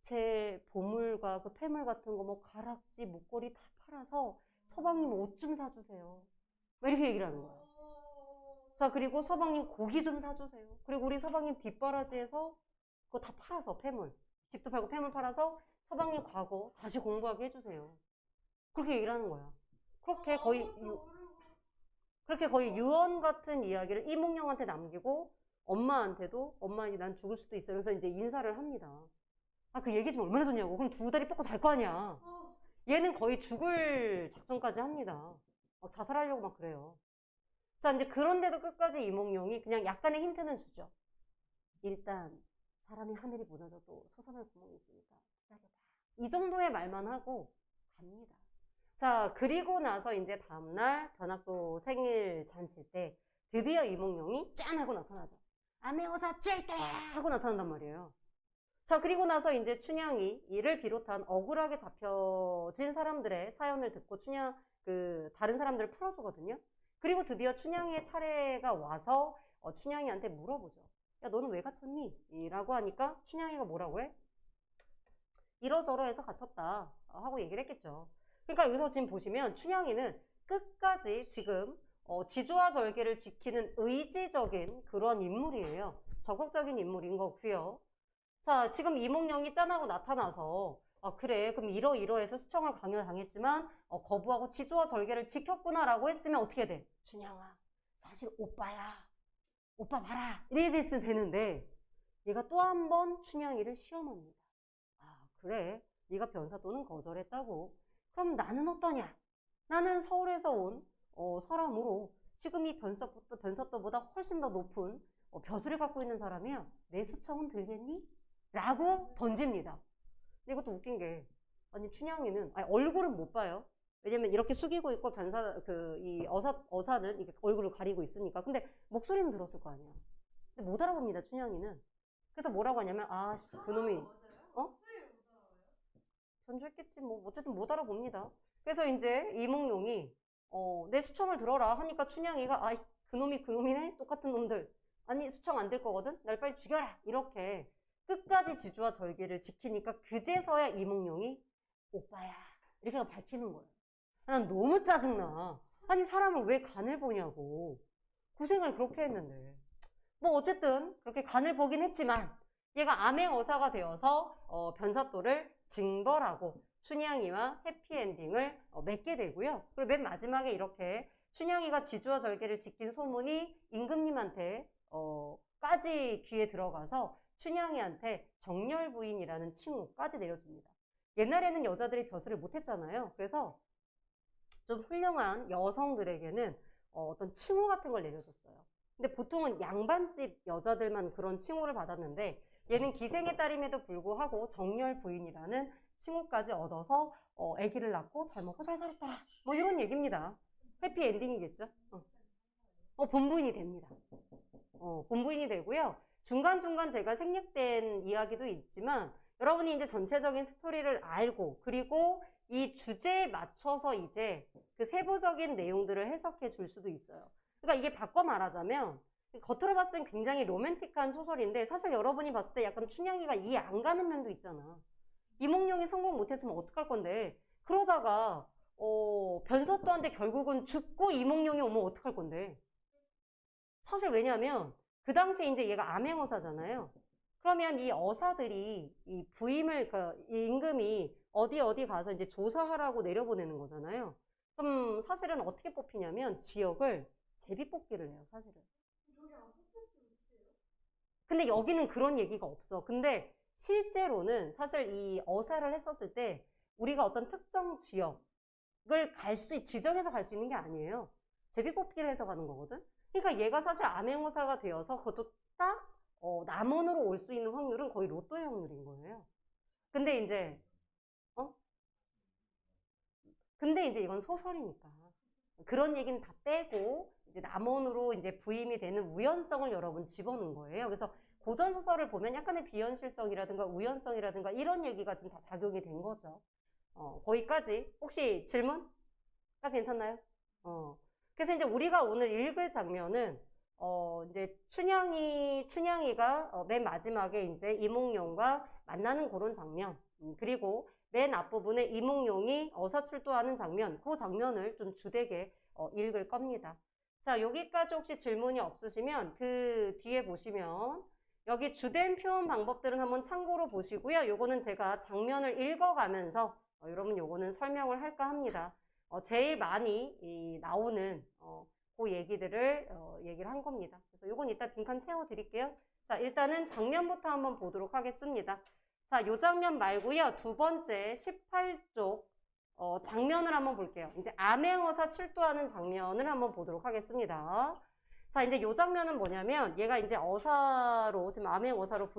제 보물과 그 폐물 같은 거 뭐 가락지 목걸이 다 팔아서 서방님 옷 좀 사주세요. 막 이렇게 얘기를 하는 거야. 자, 그리고 서방님 고기 좀 사주세요. 그리고 우리 서방님 뒷바라지에서 그거 다 팔아서 폐물 집도 팔고 폐물 팔아서 서방님 과거 다시 공부하게 해주세요. 그렇게 얘기를 하는 거야. 그렇게 거의 그렇게 거의 유언 같은 이야기를 이몽룡한테 남기고 엄마한테도 엄마 이제 난 죽을 수도 있어. 그래서 이제 인사를 합니다. 아, 그 얘기 좀 얼마나 좋냐고. 그럼 두 다리 뻗고 잘 거 아니야. 얘는 거의 죽을 작전까지 합니다. 막 자살하려고 막 그래요. 자, 이제 그런데도 끝까지 이몽룡이 그냥 약간의 힌트는 주죠. 일단 사람이 하늘이 무너져도 솟아날 구멍이 있으니까 기다려봐. 이 정도의 말만 하고 갑니다. 자, 그리고 나서 이제 다음날 변학도 생일 잔치 때 드디어 이몽룡이 짠 하고 나타나죠. 아메오사 찔게 하고 나타난단 말이에요. 자, 그리고 나서 이제 춘향이 이를 비롯한 억울하게 잡혀진 사람들의 사연을 듣고 다른 사람들을 풀어주거든요. 그리고 드디어 춘향이의 차례가 와서 춘향이한테 물어보죠. 야, 너는 왜 갇혔니? 라고 하니까 춘향이가 뭐라고 해? 이러저러해서 갇혔다 하고 얘기를 했겠죠. 그러니까 여기서 지금 보시면 춘향이는 끝까지 지금 지조와 절개를 지키는 의지적인 그런 인물이에요. 적극적인 인물인 거고요. 자, 지금 이몽룡이 짠하고 나타나서 아, 그래, 그럼 이러이러해서 수청을 강요당했지만 거부하고 지조와 절개를 지켰구나라고 했으면 어떻게 돼? 춘향아, 사실 오빠야. 오빠 봐라. 이렇게 됐으면 되는데 얘가 또 한 번 춘향이를 시험합니다. 아, 그래, 네가 변사또는 거절했다고. 그럼 나는 어떠냐? 나는 서울에서 온 사람으로 지금 이 변사또보다 훨씬 더 높은 벼슬을 갖고 있는 사람이야. 내 수청은 들겠니? 라고 던집니다. 근데 이것도 웃긴 게, 아니, 춘향이는, 아니, 얼굴은 못 봐요. 왜냐면 이렇게 숙이고 있고 이 어사는 이렇게 얼굴을 가리고 있으니까. 근데 목소리는 들었을 거 아니야. 근데 못 알아봅니다, 춘향이는. 그래서 뭐라고 하냐면, 아, 그놈이, 변조했겠지. 뭐, 어쨌든 못 알아봅니다. 그래서 이제 이몽룡이, 내 수청을 들어라 하니까 춘향이가, 아, 그놈이네? 똑같은 놈들. 아니, 수청 안 들 거거든? 날 빨리 죽여라! 이렇게 끝까지 지주와 절개를 지키니까 그제서야 이몽룡이, 오빠야. 이렇게 밝히는 거예요. 난 너무 짜증나. 아니, 사람을 왜 간을 보냐고. 고생을 그렇게 했는데. 뭐, 어쨌든, 그렇게 간을 보긴 했지만, 얘가 암행어사가 되어서, 변사또를 징벌하고, 춘향이와 해피엔딩을 맺게 되고요. 그리고 맨 마지막에 이렇게, 춘향이가 지주와 절개를 지킨 소문이 임금님한테, 까지 귀에 들어가서, 춘향이한테 정열부인이라는 칭호까지 내려줍니다. 옛날에는 여자들이 벼슬을 못했잖아요. 그래서, 좀 훌륭한 여성들에게는 어떤 칭호 같은 걸 내려줬어요. 근데 보통은 양반집 여자들만 그런 칭호를 받았는데 얘는 기생의 딸임에도 불구하고 정열 부인이라는 칭호까지 얻어서 아기를 낳고 잘 먹고 잘 살았더라. 뭐 이런 얘기입니다. 해피엔딩이겠죠. 본부인이 됩니다. 본부인이 되고요. 중간중간 제가 생략된 이야기도 있지만 여러분이 이제 전체적인 스토리를 알고 그리고 이 주제에 맞춰서 이제 그 세부적인 내용들을 해석해 줄 수도 있어요. 그러니까 이게 바꿔 말하자면 겉으로 봤을 땐 굉장히 로맨틱한 소설인데 사실 여러분이 봤을 때 약간 춘향이가 이해 안 가는 면도 있잖아. 이몽룡이 성공 못했으면 어떡할 건데 그러다가 변사또한테 결국은 죽고 이몽룡이 오면 어떡할 건데. 사실 왜냐하면 그 당시에 이제 얘가 암행어사잖아요. 그러면 이 어사들이 이 부임을 이 임금이 어디 가서 이제 조사하라고 내려보내는 거잖아요. 그럼 사실은 어떻게 뽑히냐면 지역을 제비 뽑기를 해요, 사실은. 근데 여기는 그런 얘기가 없어. 근데 실제로는 사실 이 어사를 했었을 때 우리가 어떤 특정 지역을 지정해서 갈 수 있는 게 아니에요. 제비 뽑기를 해서 가는 거거든. 그러니까 얘가 사실 암행어사가 되어서 그것도 딱 남원으로 올 수 있는 확률은 거의 로또의 확률인 거예요. 근데 이제 이건 소설이니까 그런 얘기는 다 빼고 이제 남원으로 이제 부임이 되는 우연성을 여러분 집어넣은 거예요. 그래서 고전 소설을 보면 약간의 비현실성이라든가 우연성이라든가 이런 얘기가 지금 다 작용이 된 거죠. 거기까지 혹시 질문까지 괜찮나요? 그래서 이제 우리가 오늘 읽을 장면은 이제 춘향이가 맨 마지막에 이제 이몽룡과 만나는 그런 장면, 그리고 맨 앞부분에 이몽룡이 어사출두하는 장면, 그 장면을 좀 주되게 읽을 겁니다. 자, 여기까지 혹시 질문이 없으시면 그 뒤에 보시면 여기 주된 표현 방법들은 한번 참고로 보시고요. 요거는 제가 장면을 읽어가면서 여러분 요거는 설명을 할까 합니다. 제일 많이 나오는 그 얘기들을 얘기를 한 겁니다. 그래서 요건 이따 빈칸 채워드릴게요. 자, 일단은 장면부터 한번 보도록 하겠습니다. 자, 요 장면 말고요. 두 번째 18쪽 장면을 한번 볼게요. 이제 암행어사 출두하는 장면을 한번 보도록 하겠습니다. 자, 이제 요 장면은 뭐냐면 얘가 이제 어사로 지금 암행어사로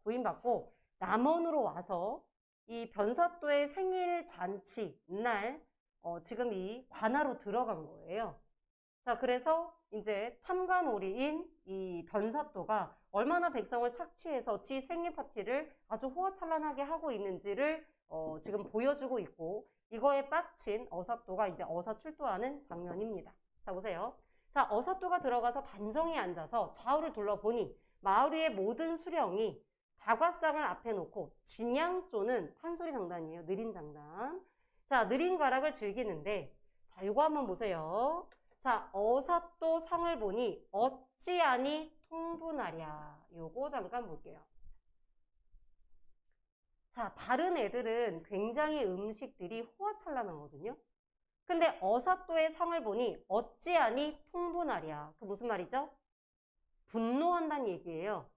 부임받고 남원으로 와서 이 변사또의 생일 잔치 날 지금 이 관하로 들어간 거예요. 자, 그래서 이제 탐관오리인 이 변사또가 얼마나 백성을 착취해서 지 생일 파티를 아주 호화찬란하게 하고 있는지를 지금 보여주고 있고, 이거에 빠친 어사또가 이제 어사 출두하는 장면입니다. 자, 보세요. 자, 어사또가 들어가서 단정히 앉아서 좌우를 둘러보니 마을 위의 모든 수령이 다과상을 앞에 놓고 진양조는 판소리 장단이에요. 느린 장단. 자, 느린 가락을 즐기는데, 자, 요거 한번 보세요. 자, 어사또 상을 보니 어찌하니 통분하랴. 요거 잠깐 볼게요. 자, 다른 애들은 굉장히 음식들이 호화찬란하거든요. 근데 어사또의 상을 보니 어찌하니 통분하랴. 그 무슨 말이죠? 분노한다는 얘기예요.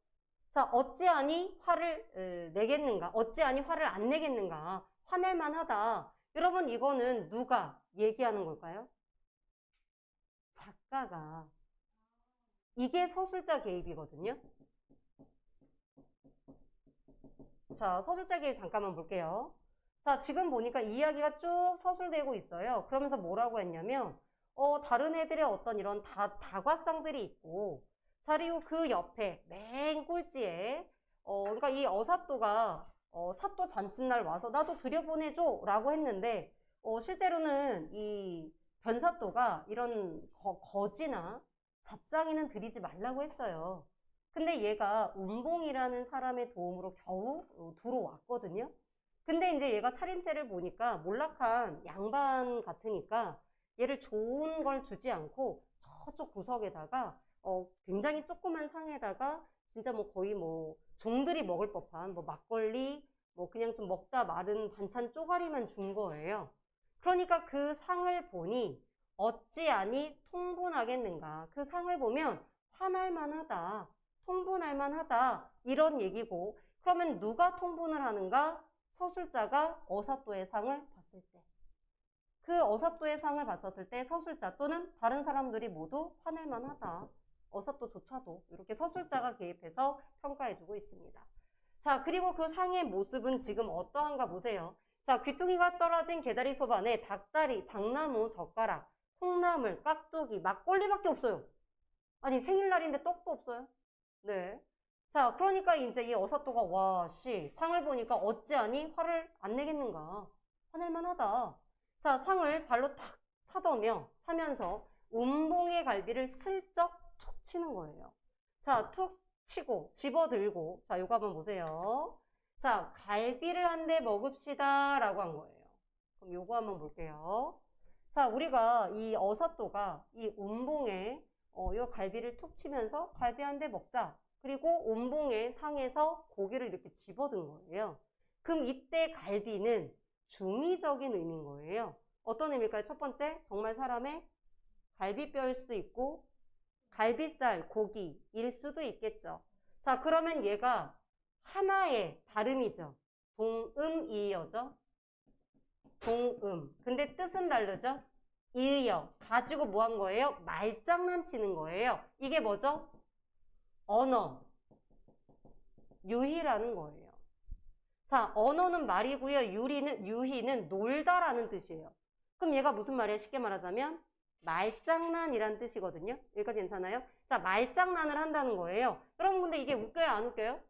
자, 어찌하니 화를 내겠는가? 어찌하니 화를 안 내겠는가? 화낼만 하다. 여러분, 이거는 누가 얘기하는 걸까요? 작가가. 이게 서술자 개입이거든요. 자, 서술자 개입 잠깐만 볼게요. 자, 지금 보니까 이야기가 쭉 서술되고 있어요. 그러면서 뭐라고 했냐면, 다른 애들의 어떤 이런 다과상들이 있고, 자, 그리고 그 옆에 맨 꼴찌에, 그러니까 이 어사또가, 사또 잔칫날 와서 나도 들여보내줘 라고 했는데, 실제로는 이 변사또가 이런 거지나 잡상이는 들이지 말라고 했어요. 근데 얘가 운봉이라는 사람의 도움으로 겨우 들어왔거든요. 근데 이제 얘가 차림새를 보니까 몰락한 양반 같으니까 얘를 좋은 걸 주지 않고 저쪽 구석에다가 굉장히 조그만 상에다가 진짜 뭐 거의 뭐 종들이 먹을 법한 뭐 막걸리 뭐 그냥 좀 먹다 마른 반찬 쪼가리만 준 거예요. 그러니까 그 상을 보니 어찌하니 통분하겠는가. 그 상을 보면 화날 만하다. 통분할 만하다. 이런 얘기고, 그러면 누가 통분을 하는가? 서술자가 어사또의 상을 봤을 때. 그 어사또의 상을 봤었을 때 서술자 또는 다른 사람들이 모두 화낼 만하다. 어사또조차도 이렇게 서술자가 개입해서 평가해주고 있습니다. 자, 그리고 그 상의 모습은 지금 어떠한가 보세요. 자, 귀퉁이가 떨어진 개다리 소반에 닭다리, 당나무, 젓가락, 콩나물, 깍두기, 막걸리밖에 없어요. 아니, 생일날인데 떡도 없어요. 네. 자, 그러니까 이제 이 어사또가 와, 상을 보니까 어찌하니 화를 안 내겠는가. 화낼 만하다. 자, 상을 발로 탁 차면서 운봉의 갈비를 슬쩍 툭 치는 거예요. 자, 툭 치고 집어들고, 자, 요거 한번 보세요. 자, 갈비를 한 대 먹읍시다 라고 한 거예요. 그럼 요거 한번 볼게요. 자, 우리가 이 어사또가 이 운봉에 요 갈비를 툭 치면서 갈비 한 대 먹자. 그리고 운봉의 상에서 고기를 이렇게 집어든 거예요. 그럼 이때 갈비는 중의적인 의미인 거예요. 어떤 의미일까요? 첫 번째, 정말 사람의 갈비뼈일 수도 있고 갈비살, 고기일 수도 있겠죠. 자, 그러면 얘가 하나의 발음이죠. 동음이어죠. 동음. 근데 뜻은 다르죠. 이어. 가지고 뭐 한 거예요? 말장난치는 거예요. 이게 뭐죠? 언어. 유희라는 거예요. 자, 언어는 말이고요. 유희는 놀다라는 뜻이에요. 그럼 얘가 무슨 말이에요? 쉽게 말하자면 말장난이란 뜻이거든요. 여기까지 괜찮아요? 자, 말장난을 한다는 거예요. 여러분 근데 이게 웃겨요? 안 웃겨요?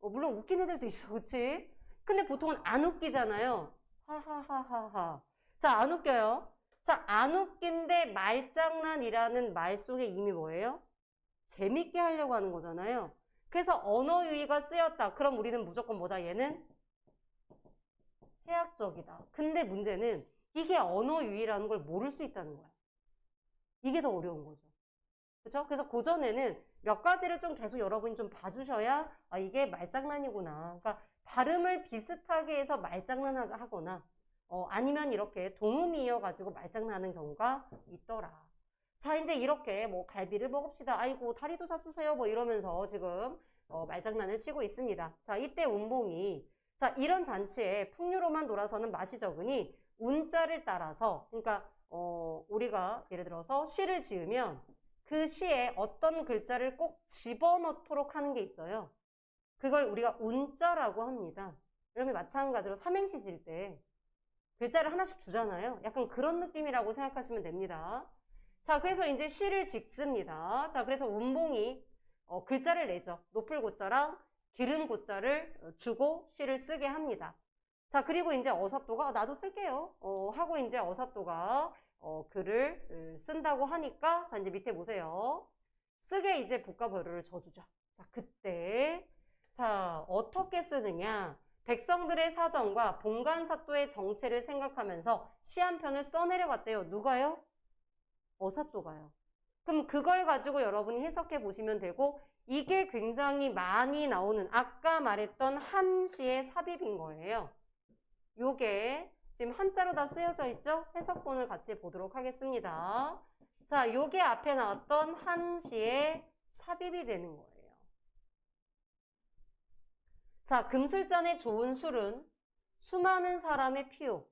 물론 웃긴 애들도 있어. 그치? 근데 보통은 안 웃기잖아요. 하하하하하. 자, 안 웃겨요. 자, 안 웃긴데 말장난이라는 말 속에 이미 뭐예요? 재밌게 하려고 하는 거잖아요. 그래서 언어 유희가 쓰였다. 그럼 우리는 무조건 뭐다? 얘는 해학적이다. 근데 문제는 이게 언어 유희라는 걸 모를 수 있다는 거야. 이게 더 어려운 거죠. 그렇죠? 그래서 고전에는 몇 가지를 좀 계속 여러분이 좀 봐주셔야 이게 말장난이구나. 그러니까 발음을 비슷하게 해서 말장난하거나 아니면 이렇게 동음이 이어가지고 말장난하는 경우가 있더라. 자, 이제 이렇게 뭐 갈비를 먹읍시다. 아이고 다리도 잡수세요. 뭐 이러면서 지금 말장난을 치고 있습니다. 자, 이때 운봉이 자, 이런 잔치에 풍류로만 돌아서는 맛이 적으니 운자를 따라서 그러니까 우리가 예를 들어서 시를 지으면 그 시에 어떤 글자를 꼭 집어넣도록 하는 게 있어요. 그걸 우리가 운자라고 합니다. 그러면 마찬가지로 삼행시 지을 때 글자를 하나씩 주잖아요. 약간 그런 느낌이라고 생각하시면 됩니다. 자, 그래서 이제 시를 짓습니다. 자, 그래서 운봉이 글자를 내죠. 높을 고자랑 기른 고자를 주고 시를 쓰게 합니다. 자, 그리고 이제 어사또가 나도 쓸게요. 하고 이제 어사또가 글을 쓴다고 하니까 자, 이제 밑에 보세요. 쓰게 이제 붓과 벼루를 져주죠. 자, 그때 자, 어떻게 쓰느냐? 백성들의 사정과 봉간사또의 정체를 생각하면서 시 한 편을 써내려갔대요. 누가요? 어사또가요. 그럼 그걸 가지고 여러분이 해석해 보시면 되고 이게 굉장히 많이 나오는 아까 말했던 한시의 삽입인 거예요. 요게 지금 한자로 다 쓰여져 있죠? 해석본을 같이 보도록 하겠습니다. 자, 요게 앞에 나왔던 한시의 삽입이 되는 거예요. 자, 금술잔에 좋은 술은 수많은 사람의 피요.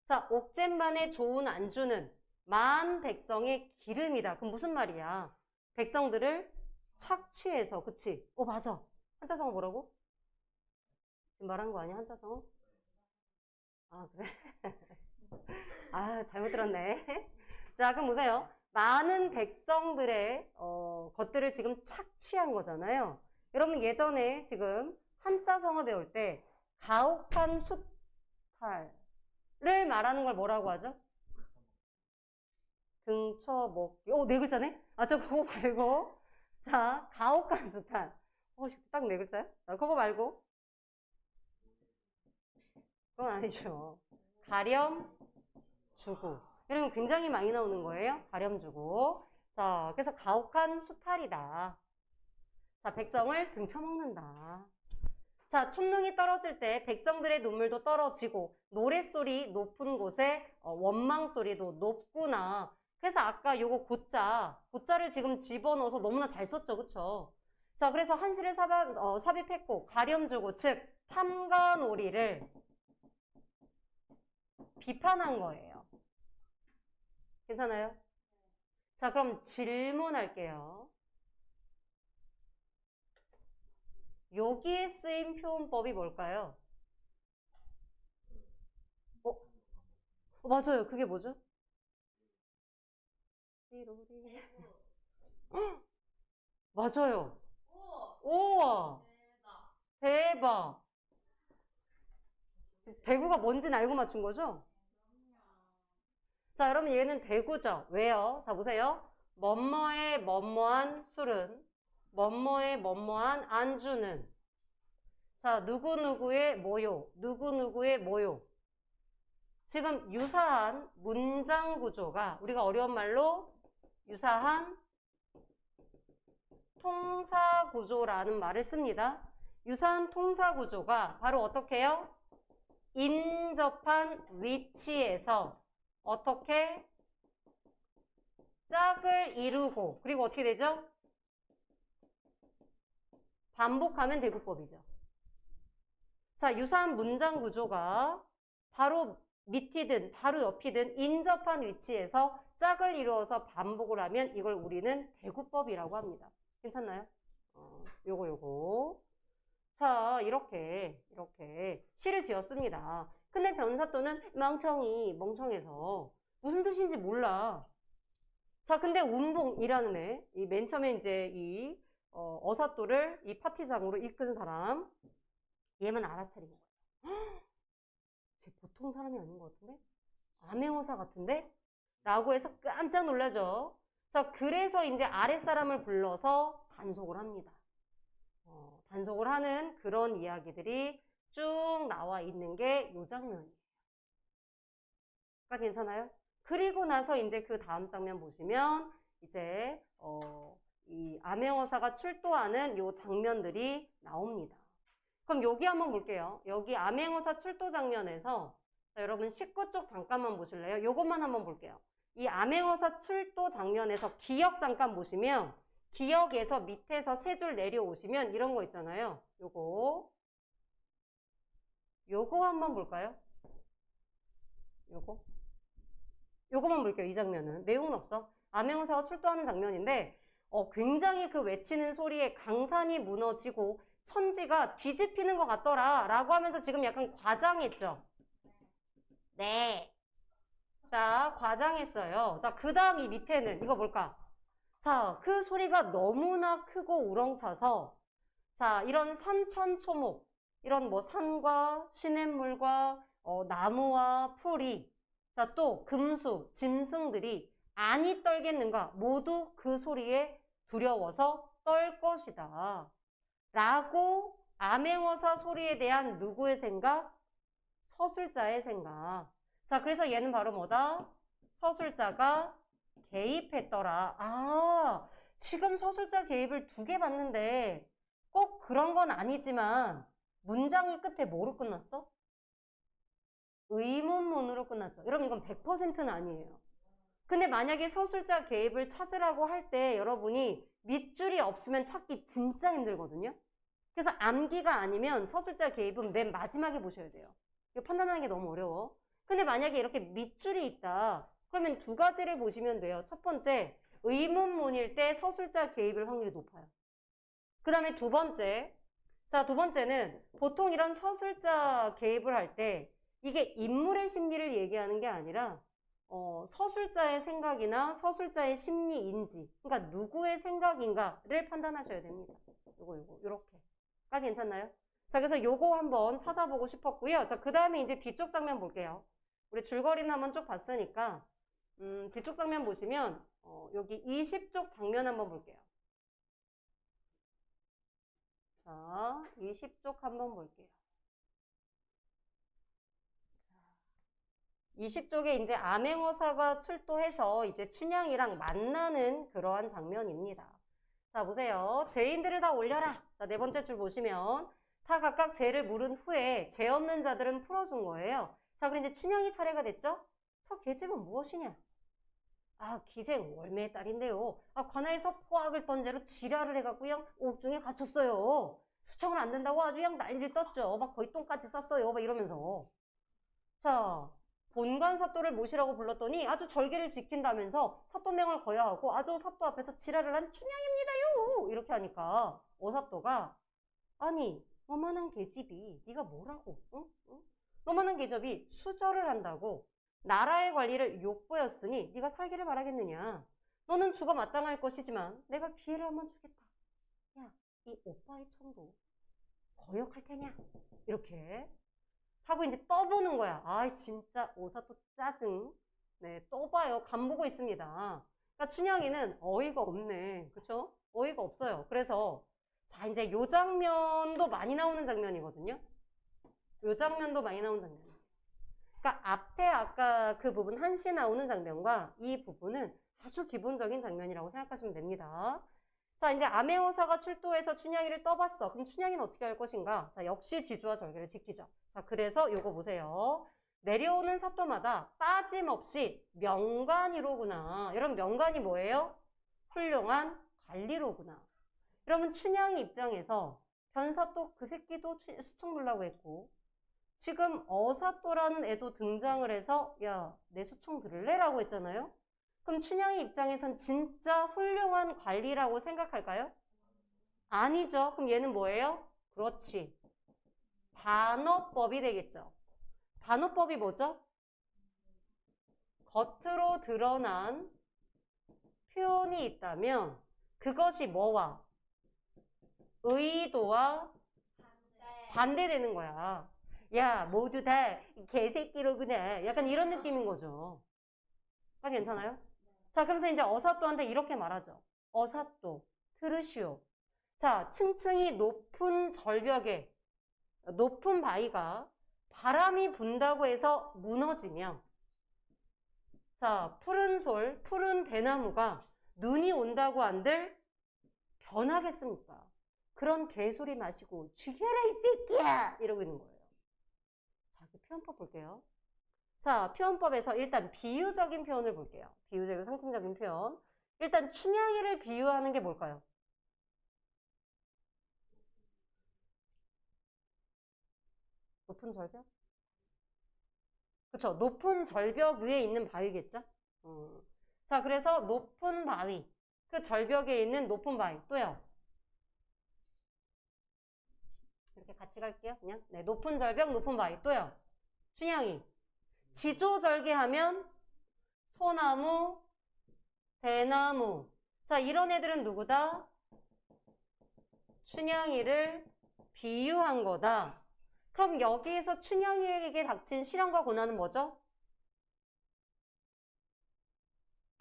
자, 옥잼반에 좋은 안주는 만 백성의 기름이다. 그럼 무슨 말이야? 백성들을 착취해서, 그치? 맞아. 한자성어 뭐라고? 지금 말한 거 아니야? 한자성어? 아, 그래? 아, 잘못 들었네. 자, 그럼 보세요. 많은 백성들의 것들을 지금 착취한 거잖아요. 여러분 예전에 지금 한자성어 배울 때 가혹한 수탈을 말하는 걸 뭐라고 하죠? 등쳐먹기. 네 글자네? 아, 저 그거 말고. 자, 가혹한 수탈. 딱 네 글자야? 자, 그거 말고. 그건 아니죠. 가렴주구. 이런 거 굉장히 많이 나오는 거예요. 가렴주구. 자, 그래서 가혹한 수탈이다. 자, 백성을 등쳐먹는다. 자, 촛능이 떨어질 때 백성들의 눈물도 떨어지고 노랫소리 높은 곳에 원망소리도 높구나. 그래서 아까 요거 고자를 지금 집어넣어서 너무나 잘 썼죠. 그쵸? 자, 그래서 한시를 삽입했고 가렴주구 즉 탐관오리를 비판한 거예요. 괜찮아요? 자, 그럼 질문할게요. 여기에 쓰인 표현법이 뭘까요? 맞아요. 그게 뭐죠? 맞아요. 우와. 대박. 대구가 뭔지는 알고 맞춘 거죠? 자, 여러분 얘는 대구죠. 왜요? 자, 보세요. 뭐뭐의 뭐뭐한 술은 뭐뭐의 뭐뭐한 안주는 자, 누구누구의 뭐요, 누구누구의 뭐요. 지금 유사한 문장 구조가 우리가 어려운 말로 유사한 통사 구조라는 말을 씁니다. 유사한 통사 구조가 바로 어떻게 해요? 인접한 위치에서 어떻게 짝을 이루고 그리고 어떻게 되죠? 반복하면 대구법이죠. 자, 유사한 문장 구조가 바로 밑이든 바로 옆이든 인접한 위치에서 짝을 이루어서 반복을 하면 이걸 우리는 대구법이라고 합니다. 괜찮나요? 요거. 자, 이렇게 시를 지었습니다. 근데 변사또는 멍청해서 무슨 뜻인지 몰라. 자, 근데 운봉이라는 애, 이 맨 처음에 이제 이 어사또를 이 파티장으로 이끈 사람, 얘만 알아차린 거예요. 쟤 보통 사람이 아닌 것 같은데? 암행어사 같은데? 라고 해서 깜짝 놀라죠. 자, 그래서 이제 아랫사람을 불러서 단속을 합니다. 단속을 하는 그런 이야기들이 쭉 나와 있는 게 요 장면이에요. 까지 괜찮아요? 그리고 나서 이제 그 다음 장면 보시면 이제 이 암행어사가 출도하는 요 장면들이 나옵니다. 그럼 여기 한번 볼게요. 여기 암행어사 출도 장면에서 자, 여러분 19쪽 잠깐만 보실래요? 요것만 한번 볼게요. 이 암행어사 출도 장면에서 기역 잠깐 보시면 기역에서 밑에서 세 줄 내려오시면 이런 거 있잖아요. 요거 한번 볼까요? 요거만 볼게요. 이 장면은 내용은 없어. 암행어사가 출도하는 장면인데 굉장히 그 외치는 소리에 강산이 무너지고 천지가 뒤집히는 것 같더라 라고 하면서 지금 약간 과장했죠. 네. 자, 과장했어요. 자, 그 다음 이 밑에는 이거 뭘까? 자, 그 소리가 너무나 크고 우렁차서 자, 이런 산천초목, 이런 뭐 산과 시냇물과 나무와 풀이 자, 또 금수, 짐승들이 안이 떨겠는가? 모두 그 소리에 두려워서 떨 것이다. 라고 암행어사 소리에 대한 누구의 생각? 서술자의 생각. 자, 그래서 얘는 바로 뭐다? 서술자가 개입했더라. 아, 지금 서술자 개입을 2개 봤는데 꼭 그런 건 아니지만 문장이 끝에 뭐로 끝났어? 의문문으로 끝났죠. 여러분 이건 100%는 아니에요. 근데 만약에 서술자 개입을 찾으라고 할 때 여러분이 밑줄이 없으면 찾기 진짜 힘들거든요. 그래서 암기가 아니면 서술자 개입은 맨 마지막에 보셔야 돼요. 이거 판단하는 게 너무 어려워. 근데 만약에 이렇게 밑줄이 있다. 그러면 2가지를 보시면 돼요. 첫 번째, 의문문일 때 서술자 개입일 확률이 높아요. 그 다음에 두 번째, 자, 두 번째는 보통 이런 서술자 개입을 할 때 이게 인물의 심리를 얘기하는 게 아니라 서술자의 생각이나 서술자의 심리 인지, 그러니까 누구의 생각인가를 판단하셔야 됩니다. 요렇게까지 괜찮나요? 자, 그래서 요거 한번 찾아보고 싶었고요. 자, 그 다음에 이제 뒤쪽 장면 볼게요. 우리 줄거리는 한번 쭉 봤으니까 뒤쪽 장면 보시면 여기 20쪽 장면 한번 볼게요. 자, 20쪽 한번 볼게요. 20쪽에 이제 암행어사가 출도해서 이제 춘향이랑 만나는 그러한 장면입니다. 자, 보세요. 죄인들을 다 올려라. 자, 4번째 줄 보시면 다 각각 죄를 물은 후에 죄 없는 자들은 풀어준 거예요. 자, 그럼 이제 춘향이 차례가 됐죠? 저 계집은 무엇이냐? 아, 기생 월매의 딸인데요. 아, 관아에서 포악을 떤 죄로 지랄을 해갖고 그냥 옥중에 갇혔어요. 수청을 안 된다고 아주 그냥 난리를 떴죠. 막 거의 똥까지 쌌어요. 막 이러면서. 자, 본관 사또를 모시라고 불렀더니 아주 절개를 지킨다면서 사또명을 거야 하고 아주 사또 앞에서 지랄을 한 춘향입니다요. 이렇게 하니까 어사또가 아니 너만한 계집이 네가 뭐라고? 응? 너만한 계집이 수절을 한다고 나라의 관리를 욕보였으니 네가 살기를 바라겠느냐. 너는 죽어 마땅할 것이지만 내가 기회를 한번 주겠다. 야, 이 오빠의 청도 거역할 테냐? 이렇게 하고 이제 떠보는 거야. 아이 진짜 오사또 짜증. 네, 떠봐요. 간보고 있습니다. 그러니까 춘향이는 어이가 없네. 그쵸? 어이가 없어요. 그래서 자 이제 요 장면도 많이 나오는 장면이거든요. 요 장면도 많이 나오는 장면. 그러니까 앞에 아까 그 부분 한시 나오는 장면과 이 부분은 아주 기본적인 장면이라고 생각하시면 됩니다. 자, 이제 암행어사가 출도해서 춘향이를 떠봤어. 그럼 춘향이는 어떻게 할 것인가? 자, 역시 지주와 절개를 지키죠. 자, 그래서 요거 보세요. 내려오는 사또마다 빠짐없이 명관이로구나. 여러분, 명관이 뭐예요? 훌륭한 관리로구나. 여러분, 춘향이 입장에서 변사또 그 새끼도 수청 들라고 했고 지금 어사또라는 애도 등장을 해서 야, 내 수청 들을래? 라고 했잖아요. 그럼 춘향이 입장에선 진짜 훌륭한 관리라고 생각할까요? 아니죠. 그럼 얘는 뭐예요? 그렇지. 반어법이 되겠죠. 반어법이 뭐죠? 겉으로 드러난 표현이 있다면 그것이 뭐와? 의도와 반대되는 거야. 야, 모두 다 개새끼로구나. 약간 이런 느낌인 거죠. 까지 괜찮아요? 자, 그러면서 이제 어사또한테 이렇게 말하죠. 어사또, 들으시오. 자, 층층이 높은 절벽에, 높은 바위가 바람이 분다고 해서 무너지며, 자, 푸른 솔, 푸른 대나무가 눈이 온다고 한들 변하겠습니까? 그런 개소리 마시고 죽여라 이 새끼야 이러고 있는 거예요. 자, 표현법 볼게요. 자, 표현법에서 일단 비유적인 표현을 볼게요. 비유적이고 상징적인 표현. 일단 춘향이를 비유하는 게 뭘까요? 높은 절벽? 그쵸. 높은 절벽 위에 있는 바위겠죠? 자, 그래서 높은 바위. 그 절벽에 있는 높은 바위. 또요. 이렇게 같이 갈게요. 그냥. 네, 높은 절벽, 높은 바위. 또요. 춘향이. 지조절개하면 소나무, 대나무. 자, 이런 애들은 누구다? 춘향이를 비유한 거다. 그럼 여기에서 춘향이에게 닥친 시련과 고난은 뭐죠?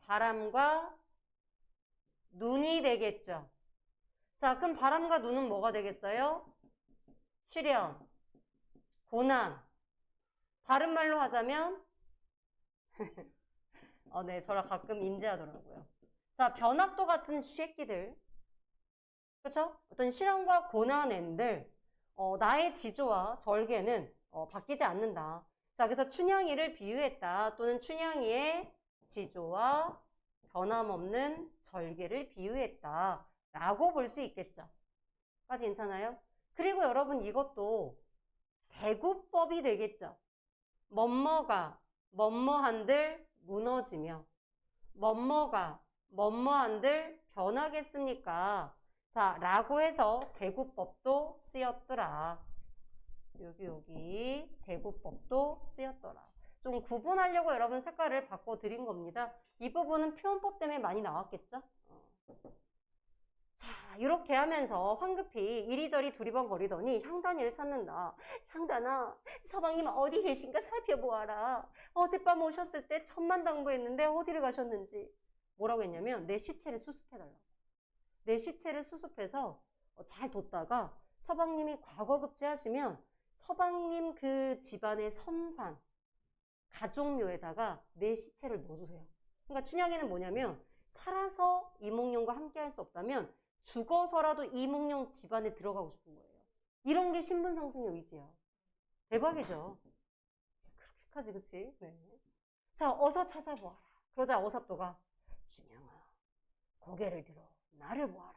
바람과 눈이 되겠죠. 자, 그럼 바람과 눈은 뭐가 되겠어요? 시련, 고난. 다른 말로 하자면 네, 저랑 가끔 인지하더라고요. 자, 변학도 같은 새끼들. 그쵸? 어떤 시련과 고난들, 나의 지조와 절개는 바뀌지 않는다. 자, 그래서 춘향이를 비유했다. 또는 춘향이의 지조와 변함없는 절개를 비유했다. 라고 볼 수 있겠죠. 까지 괜찮아요? 그리고 여러분 이것도 대구법이 되겠죠. 뭐뭐가 뭐뭐한들 무너지며 뭐뭐가 뭐뭐한들 변하겠습니까? 자, 라고 해서 대구법도 쓰였더라. 여기 대구법도 쓰였더라. 좀 구분하려고 여러분 색깔을 바꿔드린 겁니다. 이 부분은 표현법 때문에 많이 나왔겠죠? 자, 이렇게 하면서 황급히 이리저리 두리번거리더니 향단이를 찾는다. 향단아, 서방님 어디 계신가 살펴보아라. 어젯밤 오셨을 때 천만당부했는데 어디를 가셨는지. 뭐라고 했냐면 내 시체를 수습해달라고. 내 시체를 수습해서 잘 뒀다가 서방님이 과거급제하시면 서방님 그 집안의 선산, 가족묘에다가 내 시체를 넣어주세요. 그러니까 춘향이는 뭐냐면 살아서 이몽룡과 함께 할 수 없다면 죽어서라도 이몽룡 집안에 들어가고 싶은 거예요. 이런 게 신분상승의 의지야. 대박이죠. 그렇게까지, 그치? 네. 자, 어서 찾아보아라. 그러자 어사또가 춘향아, 고개를 들어 나를 보아라.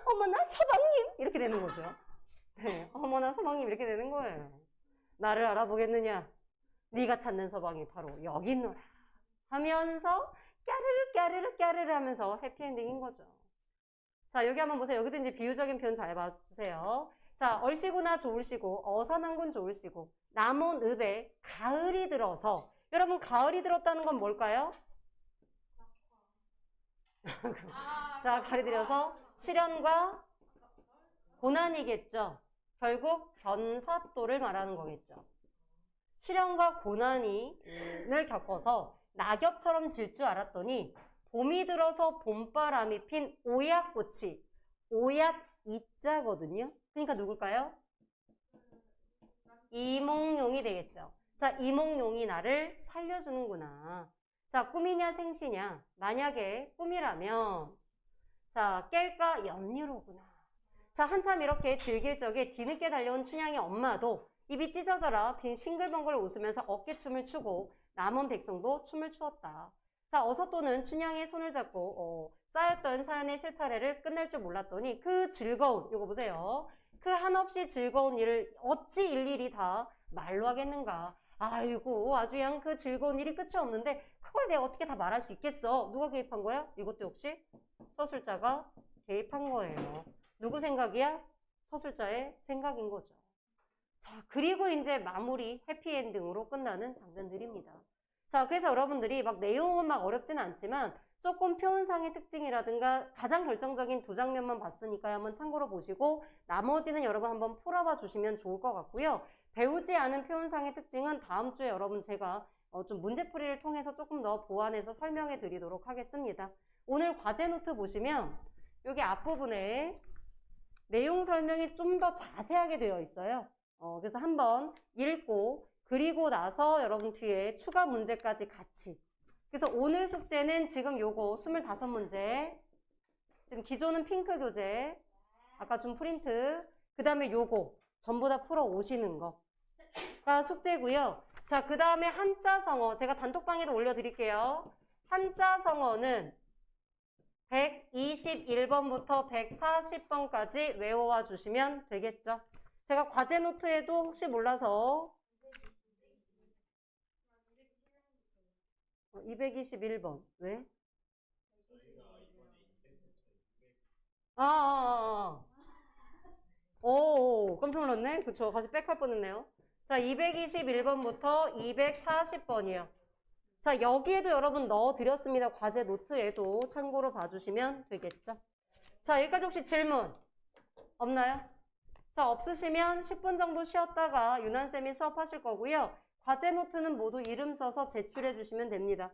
어머나 서방님! 이렇게 되는 거죠. 네, 어머나 서방님 이렇게 되는 거예요. 나를 알아보겠느냐? 네가 찾는 서방이 바로 여기 있노라 하면서 까르르 까르르 까르르 하면서 해피엔딩인 거죠. 자, 여기 한번 보세요. 여기도 이제 비유적인 표현 잘 봐주세요. 자, 얼씨구나 좋을시고 어선한군 좋을시고 남온읍에 가을이 들어서. 여러분 가을이 들었다는 건 뭘까요? 자, 가을이 들어서 시련과 고난이겠죠. 결국 변사또를 말하는 거겠죠. 시련과 고난을 겪어서 낙엽처럼 질 줄 알았더니 봄이 들어서 봄바람이 핀 오얏꽃이, 오얏 이자거든요. 그러니까 누굴까요? 이몽룡이 되겠죠. 자, 이몽룡이 나를 살려주는구나. 자, 꿈이냐 생시냐. 만약에 꿈이라면 자, 깰까 염려로구나. 자, 한참 이렇게 즐길 적에 뒤늦게 달려온 춘향의 엄마도 입이 찢어져라 빈 싱글벙글 웃으면서 어깨춤을 추고 남원 백성도 춤을 추었다. 자, 어서또는 춘향의 손을 잡고 쌓였던 사연의 실타래를 끝낼 줄 몰랐더니 그 즐거운, 이거 보세요. 그 한없이 즐거운 일을 어찌 일일이 다 말로 하겠는가. 아이고, 아주 그냥 그 즐거운 일이 끝이 없는데 그걸 내가 어떻게 다 말할 수 있겠어. 누가 개입한 거야? 이것도 역시 서술자가 개입한 거예요. 누구 생각이야? 서술자의 생각인 거죠. 자, 그리고 이제 마무리 해피엔딩으로 끝나는 장면들입니다. 자, 그래서 여러분들이 막 내용은 막 어렵진 않지만 조금 표현상의 특징이라든가 가장 결정적인 두 장면만 봤으니까 한번 참고로 보시고 나머지는 여러분 한번 풀어봐 주시면 좋을 것 같고요. 배우지 않은 표현상의 특징은 다음 주에 여러분 제가 좀 문제풀이를 통해서 조금 더 보완해서 설명해 드리도록 하겠습니다. 오늘 과제 노트 보시면 여기 앞부분에 내용 설명이 좀 더 자세하게 되어 있어요. 그래서 한번 읽고 그리고 나서 여러분 뒤에 추가 문제까지 같이. 그래서 오늘 숙제는 지금 요거 25문제. 지금 기존은 핑크 교재. 아까 준 프린트. 그 다음에 요거 전부 다 풀어 오시는 거가 숙제고요. 자, 그 다음에 한자성어 제가 단톡방에도 올려드릴게요. 한자성어는 121번부터 140번까지 외워와 주시면 되겠죠. 제가 과제 노트에도 혹시 몰라서 221번 왜? 오, 깜짝 놀랐네. 그쵸. 같이 빽할 뻔했네요. 자, 221번부터 240번이요. 자, 여기에도 여러분 넣어드렸습니다. 과제 노트에도 참고로 봐주시면 되겠죠. 자, 여기까지 혹시 질문 없나요? 자, 없으시면 10분 정도 쉬었다가 유난쌤이 수업하실 거고요. 과제 노트는 모두 이름 써서 제출해 주시면 됩니다.